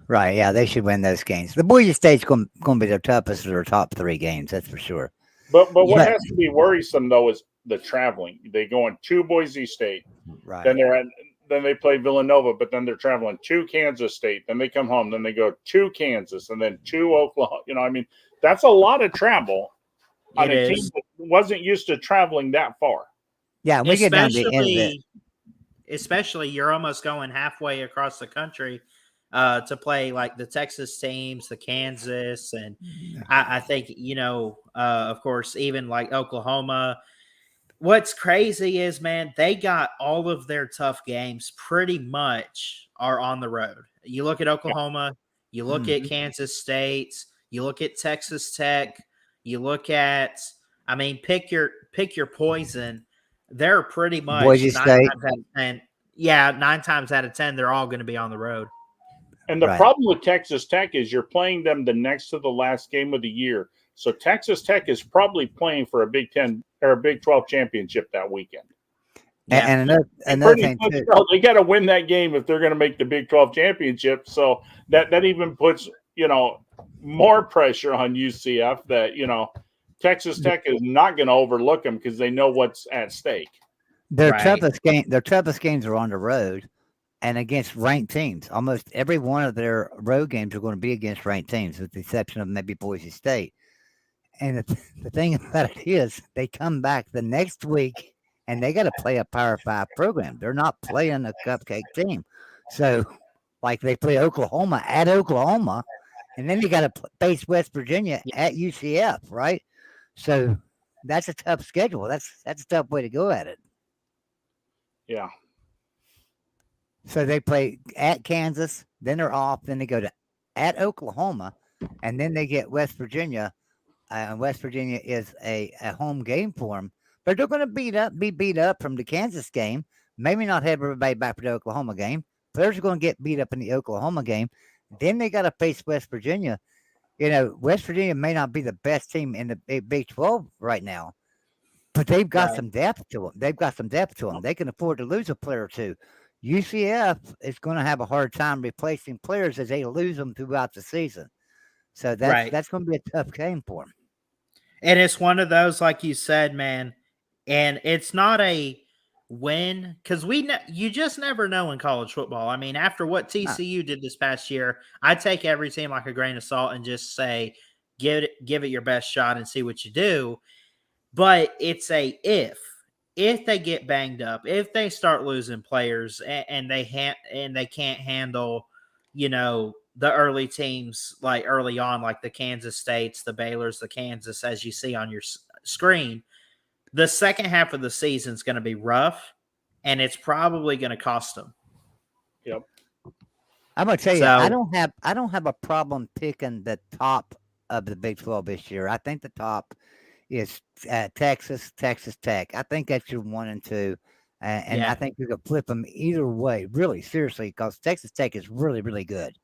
Right, yeah, they should win those games. The Boise State's going to be their toughest of their top 3 games, that's for sure. But what has to be worrisome, though, is the traveling. They go to Boise State. Right. Then they play Villanova, but then they're traveling to Kansas State. Then they come home. Then they go to Kansas, and then to Oklahoma. I mean, that's a lot of travel on a team that wasn't used to traveling that far. Yeah, we get down to the end of it. Especially, you're almost going halfway across the country to play like the Texas teams, the Kansas, and I think of course, even like Oklahoma. What's crazy is, man, they got all of their tough games pretty much are on the road. You look at Oklahoma, you look at Kansas State, you look at Texas Tech, you look at, pick your poison. They're pretty much Boise 9 State. times out of 10. Yeah, 9 times out of 10, they're all going to be on the road. And the problem with Texas Tech is you're playing them the next to the last game of the year. So Texas Tech is probably playing for a Big 10 or a Big 12 championship that weekend. Yeah. And another thing too, they got to win that game if they're going to make the Big 12 championship. So that even puts more pressure on UCF that Texas Tech is not going to overlook them because they know what's at stake. Their toughest games are on the road and against ranked teams. Almost every one of their road games are going to be against ranked teams, with the exception of maybe Boise State. And the thing about it is, they come back the next week and they got to play a Power 5 program. They're not playing a cupcake team. So, like, they play Oklahoma at Oklahoma, and then you got to face West Virginia at UCF, right? So that's a tough schedule. That's a tough way to go at it. Yeah. So they play at Kansas, then they're off, then they go to at Oklahoma, and then they get West Virginia. West Virginia is a home game for them, but they're going to be beat up from the Kansas game. Maybe not have everybody back for the Oklahoma game. Players are going to get beat up in the Oklahoma game. Then they got to face West Virginia. West Virginia may not be the best team in the Big 12 right now, but they've got some depth to them. They can afford to lose a player or two. UCF is going to have a hard time replacing players as they lose them throughout the season. So that's going to be a tough game for them. And it's one of those, like you said, man, and it's not a win because you just never know in college football. After what TCU did this past year, I take every team like a grain of salt and just say, give it your best shot and see what you do. But it's a if they get banged up, if they start losing players and they can't handle, the early teams, like early on, like the Kansas States, the Baylors, the Kansas, as you see on your screen, the second half of the season is going to be rough, and it's probably going to cost them. Yep. I'm going to tell you, I don't have a problem picking the top of the Big 12 this year. I think the top is Texas Tech. I think that's your 1 and 2. And I think you could flip them either way, really, seriously, because Texas Tech is really, really good.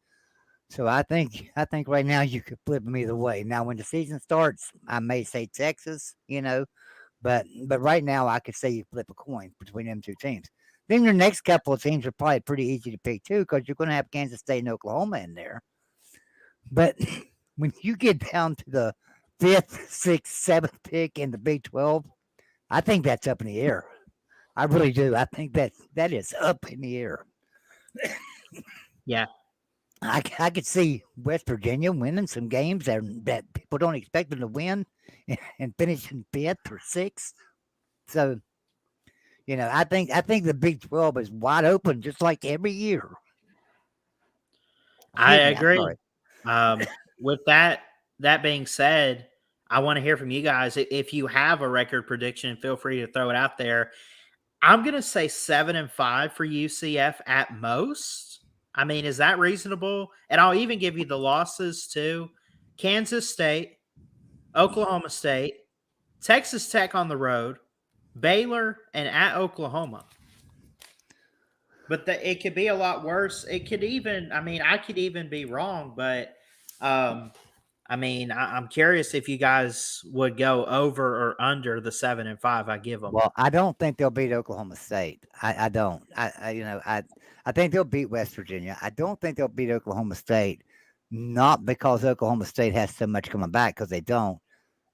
So I think right now you could flip them either way. Now, when the season starts, I may say Texas, but right now I could say you flip a coin between them two teams. Then your next couple of teams are probably pretty easy to pick too, because you're going to have Kansas State and Oklahoma in there. But when you get down to the 5th, 6th, 7th pick in the Big 12, I think that's up in the air. I really do. I think that is up in the air. Yeah. I could see West Virginia winning some games that people don't expect them to win and finishing 5th or 6th. So, I think the Big 12 is wide open just like every year. I agree. With that being said, I want to hear from you guys. If you have a record prediction, feel free to throw it out there. I'm going to say 7-5 for UCF at most. Is that reasonable? And I'll even give you the losses too. Kansas State, Oklahoma State, Texas Tech on the road, Baylor, and at Oklahoma. But it could be a lot worse. It could even, I could even be wrong, but I'm curious if you guys would go over or under the 7-5 I give them. Well, I don't think they'll beat Oklahoma State. I don't. I think they'll beat West Virginia. I don't think they'll beat Oklahoma State, not because Oklahoma State has so much coming back, because they don't,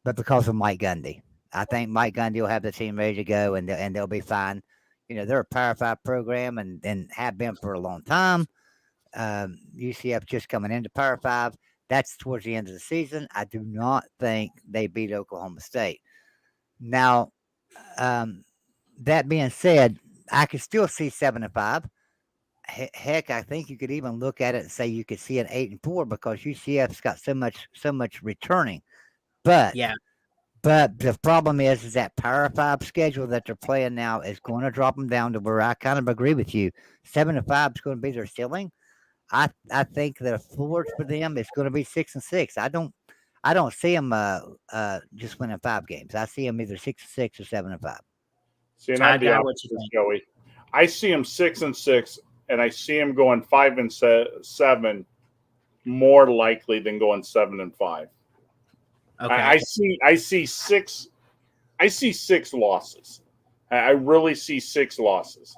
but because of Mike Gundy. I think Mike Gundy will have the team ready to go, and they'll be fine. they're a Power 5 program and have been for a long time. UCF just coming into Power 5. That's towards the end of the season. I do not think they beat Oklahoma State. Now, that being said, I could still see 7-5. Heck, I think you could even look at it and say you could see an 8-4 because UCF's got so much returning. But Yeah. but the problem is that Power 5 schedule that they're playing now is going to drop them down to where I kind of agree with you. 7-5 is going to be their ceiling. I think the floor for them is going to be 6-6. I don't see them just winning 5 games. I see them either 6-6 or 7-5. See, and I'm Todd the guy, what you opposite, think? Joey. I see them 6-6, and I see them going 5-7 more likely than going 7-5. Okay. I see six. I see 6 losses. I really see 6 losses.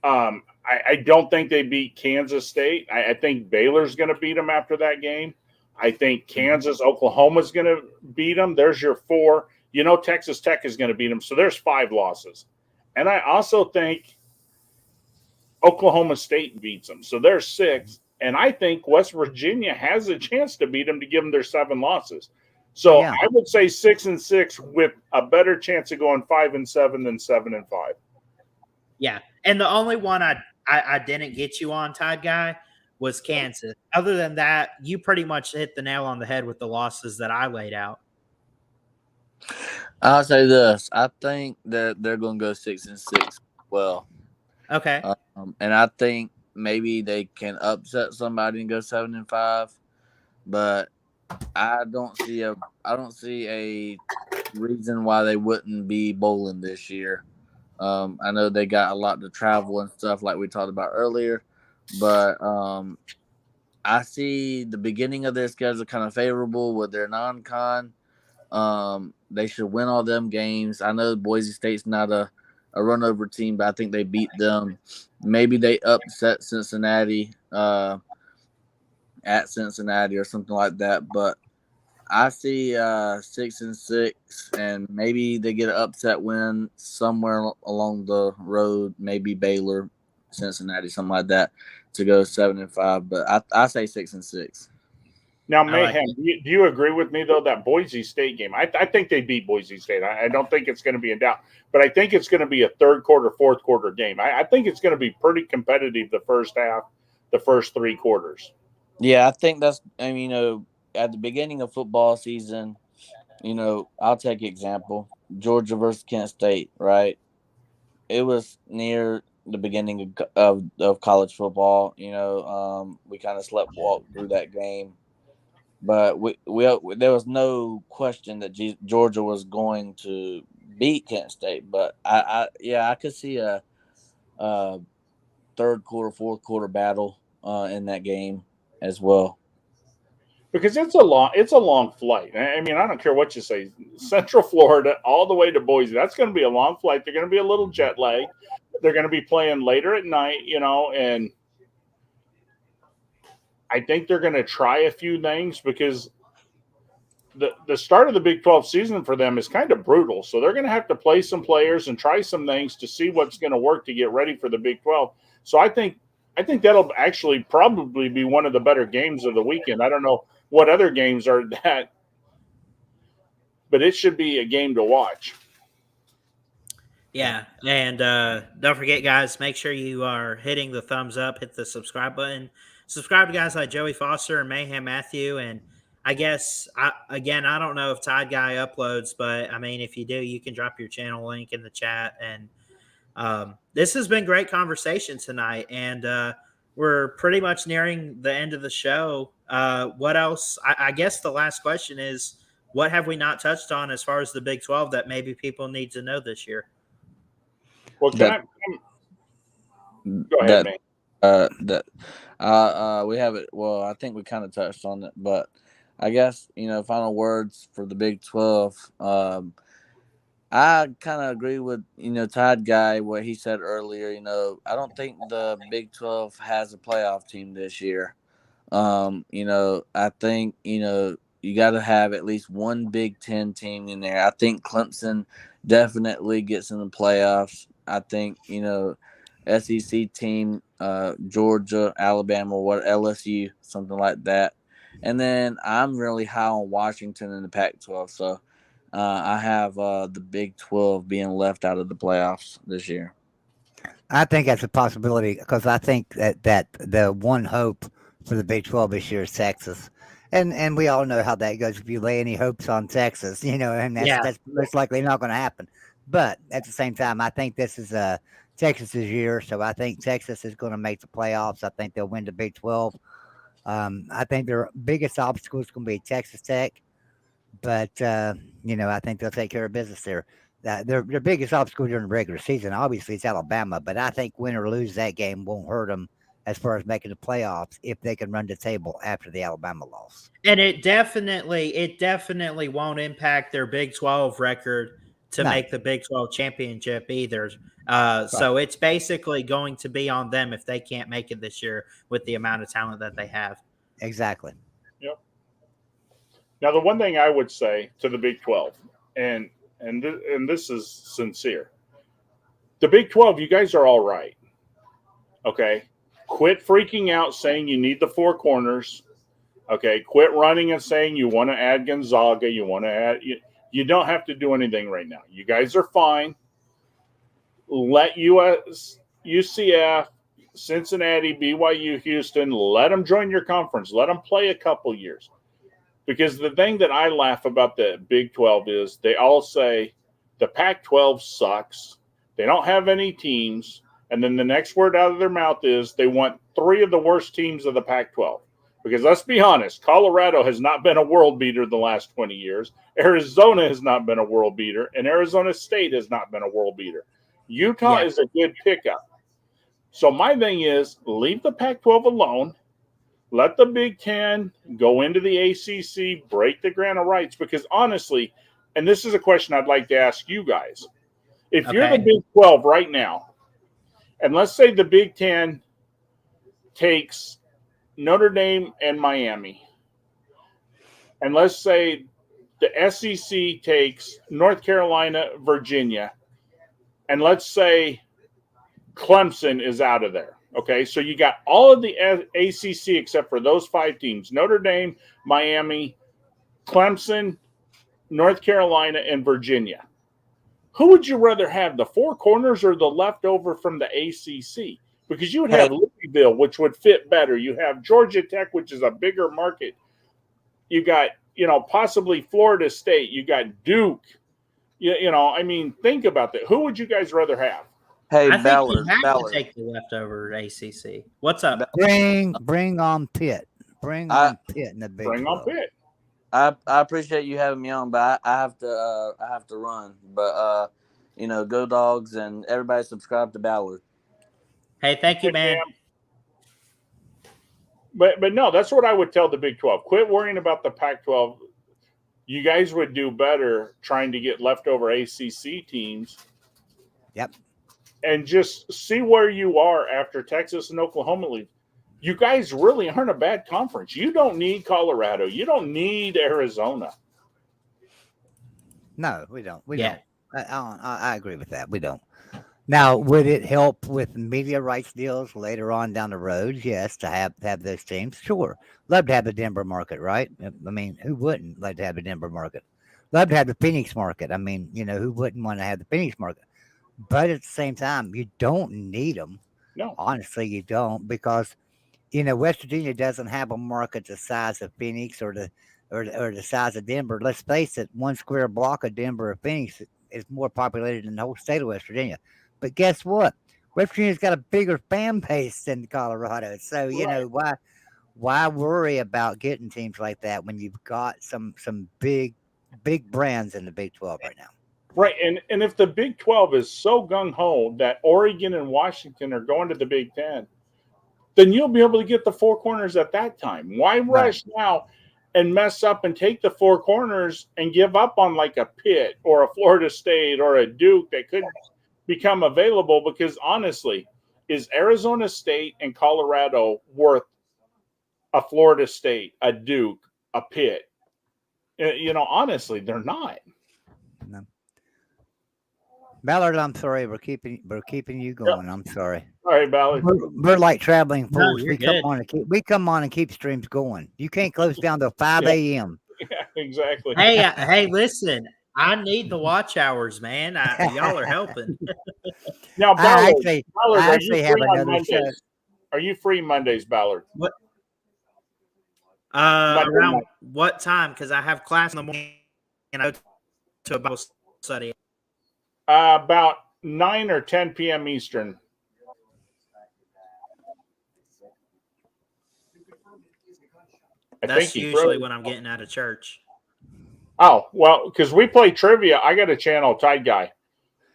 I don't think they beat Kansas State. I think Baylor's going to beat them after that game. I think Kansas, Oklahoma's going to beat them. There's your 4. Texas Tech is going to beat them. So there's 5 losses. And I also think Oklahoma State beats them. So there's 6. And I think West Virginia has a chance to beat them to give them their 7 losses. So Yeah. I would say 6-6 with a better chance of going 5-7 than 7-5. Yeah. And the only one I didn't get you on, Todd guy, was Kansas. Other than that, you pretty much hit the nail on the head with the losses that I laid out. I'll say this: I think that they're going to go 6-6. Well, Okay. and I think maybe they can upset somebody and go 7-5, but I don't see a reason why they wouldn't be bowling this year. I know they got a lot to travel and stuff like we talked about earlier, but I see the beginning of their schedule kind of favorable with their non-con. They should win all them games. I know Boise State's not a run over team, but I think they beat them. Maybe they upset Cincinnati at Cincinnati or something like that. But I see 6-6, and maybe they get an upset win somewhere along the road. Maybe Baylor, Cincinnati, something like that, to go 7-5. But I say 6-6. Now, I like Mayhem, do you agree with me, though, that Boise State game? I think they beat Boise State. I don't think it's going to be in doubt, but I think it's going to be a third quarter, fourth quarter game. I think it's going to be pretty competitive the first half, the first 3 quarters. Yeah, I think that's, at the beginning of football season, I'll take example, Georgia versus Kent State, right? It was near the beginning of college football. We kind of walk through that game, but we there was no question that Georgia was going to beat Kent State. But I could see a third quarter, fourth quarter battle in that game as well. Because it's a long flight. I mean, I don't care what you say. Central Florida all the way to Boise. That's going to be a long flight. They're going to be a little jet lag. They're going to be playing later at night, and I think they're going to try a few things because the start of the Big 12 season for them is kind of brutal. So they're going to have to play some players and try some things to see what's going to work to get ready for the Big 12. So I think that'll actually probably be one of the better games of the weekend. I don't know what other games are that, but it should be a game to watch. Yeah, and don't forget, guys, make sure you are hitting the thumbs up, hit the subscribe button. Subscribe to guys like Joey Foster and Mayhem Matthew. And I guess, I don't know if Todd Guy uploads, but, I mean, if you do, you can drop your channel link in the chat. And this has been great conversation tonight, and we're pretty much nearing the end of the show. What else? I guess the last question is, what have we not touched on as far as the Big 12 that maybe people need to know this year? Well, go ahead, man. We have it. Well, I think we kind of touched on it, but I guess final words for the Big 12. I kind of agree with Todd Guy what he said earlier. I don't think the Big 12 has a playoff team this year. I think you got to have at least one Big 10 team in there. I think Clemson definitely gets in the playoffs. I think, SEC team, Georgia, Alabama, what LSU, something like that. And then I'm really high on Washington in the Pac-12. So I have the Big 12 being left out of the playoffs this year. I think that's a possibility because I think that the one hope for the Big 12 this year is Texas, and we all know how that goes. If you lay any hopes on Texas, and Yeah. that's most likely not going to happen. But at the same time, I think this is Texas's year, so I think Texas is going to make the playoffs. I think they'll win the Big 12. I think their biggest obstacle is going to be Texas Tech, but I think they'll take care of business there. Their biggest obstacle during the regular season, obviously, is Alabama. But I think win or lose that game won't hurt them as far as making the playoffs if they can run the table after the Alabama loss. And it definitely won't impact their Big 12 record to No. make the Big 12 championship either. So it's basically going to be on them if they can't make it this year with the amount of talent that they have. Exactly. Yep. Now, the one thing I would say to the Big 12, and this is sincere, the Big 12, you guys are all right. Okay, quit freaking out saying you need the four corners. Okay, quit running and saying you want to add Gonzaga. You want to add. You don't have to do anything right now. You guys are fine. Let UCF, Cincinnati, BYU, Houston, let them join your conference. Let them play a couple years. Because the thing that I laugh about the Big 12 is they all say the Pac-12 sucks. They don't have any teams. And then the next word out of their mouth is they want three of the worst teams of the Pac-12. Because let's be honest, Colorado has not been a world beater the last 20 years. Arizona has not been a world beater. And Arizona State has not been a world beater. Utah is a good pickup. So my thing is leave the Pac-12 alone. Let the Big Ten go into the ACC, break the grant of rights. Because honestly, and this is a question I'd like to ask you guys. If you're the Big 12 right now, and let's say the Big Ten takes Notre Dame and Miami, and let's say the SEC takes North Carolina, Virginia, and let's say Clemson is out of there. Okay, so you got all of the ACC except for those five teams: Notre Dame, Miami, Clemson, North Carolina, and Virginia. Who would you rather have, the four corners or the leftover from the ACC? Because you would have Louisville, which would fit better. You have Georgia Tech, which is a bigger market. You got, possibly Florida State. You got Duke. I mean, think about that. Who would you guys rather have? Hey, I Ballard, think you have to take the leftover ACC. What's up? Bring on Pitt. Bring on Pitt in the Big 12. Bring on Pitt. I appreciate you having me on, but I have to run. But go Dogs, and everybody subscribe to Ballard. Hey, thank you, man. But no, that's what I would tell the Big 12. Quit worrying about the Pac-12. You guys would do better trying to get leftover ACC teams. Yep. And just see where you are after Texas and Oklahoma leave. You guys really aren't a bad conference. You don't need Colorado. You don't need Arizona. No, we don't. We don't. I agree with that. We don't. Now, would it help with media rights deals later on down the road? Yes, to have those teams. Sure. Love to have the Denver market, right? I mean, who wouldn't like to have the Denver market? Love to have the Phoenix market. I mean, who wouldn't want to have the Phoenix market? But at the same time, you don't need them. No. Honestly, you don't, because West Virginia doesn't have a market the size of Phoenix or the size of Denver. Let's face it, one square block of Denver or Phoenix is more populated than the whole state of West Virginia. But guess what? West Virginia's got a bigger fan base than Colorado. So, why worry about getting teams like that when you've got some big brands in the Big 12 right now? Right, and if the Big 12 is so gung-ho that Oregon and Washington are going to the Big 10, then you'll be able to get the four corners at that time. Why rush now and mess up and take the four corners and give up on like a Pitt or a Florida State or a Duke that could become available? Because honestly, is Arizona State and Colorado worth a Florida State, a Duke, a Pitt? Honestly, they're not. No. Ballard, I'm sorry. We're keeping you going. I'm sorry. All right, Ballard. We're like traveling No, fools. you're We come good. on and keep streams going. You can't close down till 5 Yeah. a.m. Yeah, exactly. Hey, listen. I need the watch hours, man. Y'all are helping. Now, Ballard, I are you actually have free on another show. Mondays? Are you free Mondays, Ballard? What? Monday Around night. what time? Because I have class in the morning and I go to a Bible study. About 9 or 10 p.m. Eastern. That's usually when I'm getting out of church. Oh, well, because we play trivia. I got a channel, Tide Guy.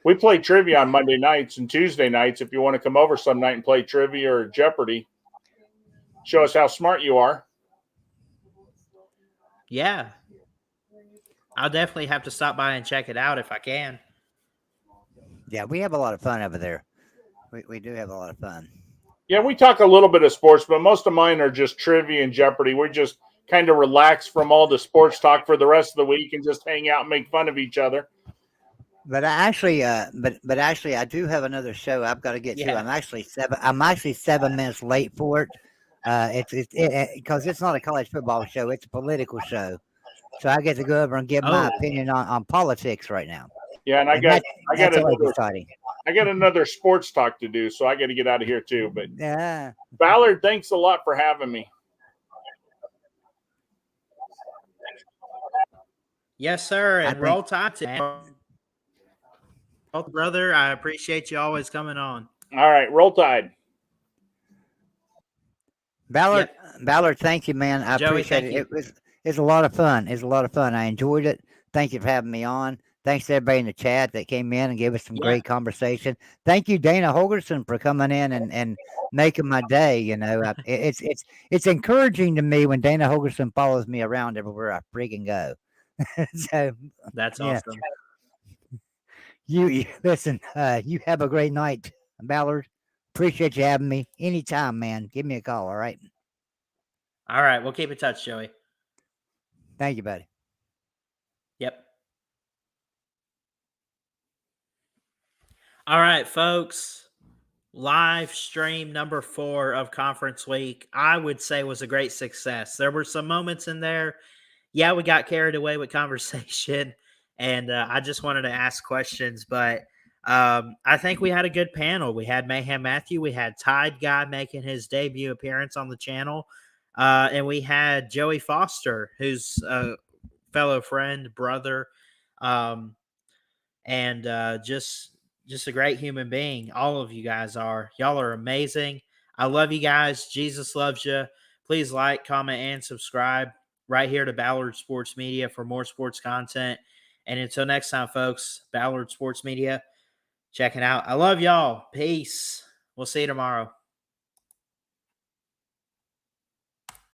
We play trivia on Monday nights and Tuesday nights. If you want to come over some night and play trivia or Jeopardy, show us how smart you are. Yeah. I'll definitely have to stop by and check it out if I can. Yeah, we have a lot of fun over there. We do have a lot of fun. Yeah, we talk a little bit of sports, but most of mine are just trivia and Jeopardy. We're just kind of relaxed from all the sports talk for the rest of the week and just hang out and make fun of each other. But I actually, but actually, I do have another show I've got to get to. Yeah. I'm actually 7 minutes late for it. Because it's not a college football show; it's a political show. So I get to go over and give my opinion on politics right now. Yeah, and that's always exciting. I got another sports talk to do, so I got to get out of here too. But Yeah, Ballard, thanks a lot for having me. Yes, sir. And roll tide, brother. I appreciate you always coming on. All right, roll tide. Ballard, Ballard, thank you, man. I Joey, appreciate it. It's a lot of fun. It's a lot of fun. I enjoyed it. Thank you for having me on. Thanks to everybody in the chat that came in and gave us some great conversation. Thank you, Dana Holgerson, for coming in and making my day. You know, it's encouraging to me when Dana Holgerson follows me around everywhere I freaking go. So that's awesome. You listen. You have a great night, Ballard. Appreciate you having me. Anytime, man. Give me a call. All right. All right. We'll keep in touch, Joey. Thank you, buddy. Yep. All right, folks. Live stream number 4 of conference week, I would say, was a great success. There were some moments in there. Yeah, we got carried away with conversation, and I just wanted to ask questions, but I think we had a good panel. We had Mayhem Matthew. We had Tide Guy making his debut appearance on the channel. And we had Joey Foster, who's a fellow friend, brother, and just a great human being. All of you guys are. Y'all are amazing. I love you guys. Jesus loves you. Please like, comment, and subscribe right here to Ballard Sports Media for more sports content. And until next time, folks, Ballard Sports Media, check it out. I love y'all. Peace. We'll see you tomorrow.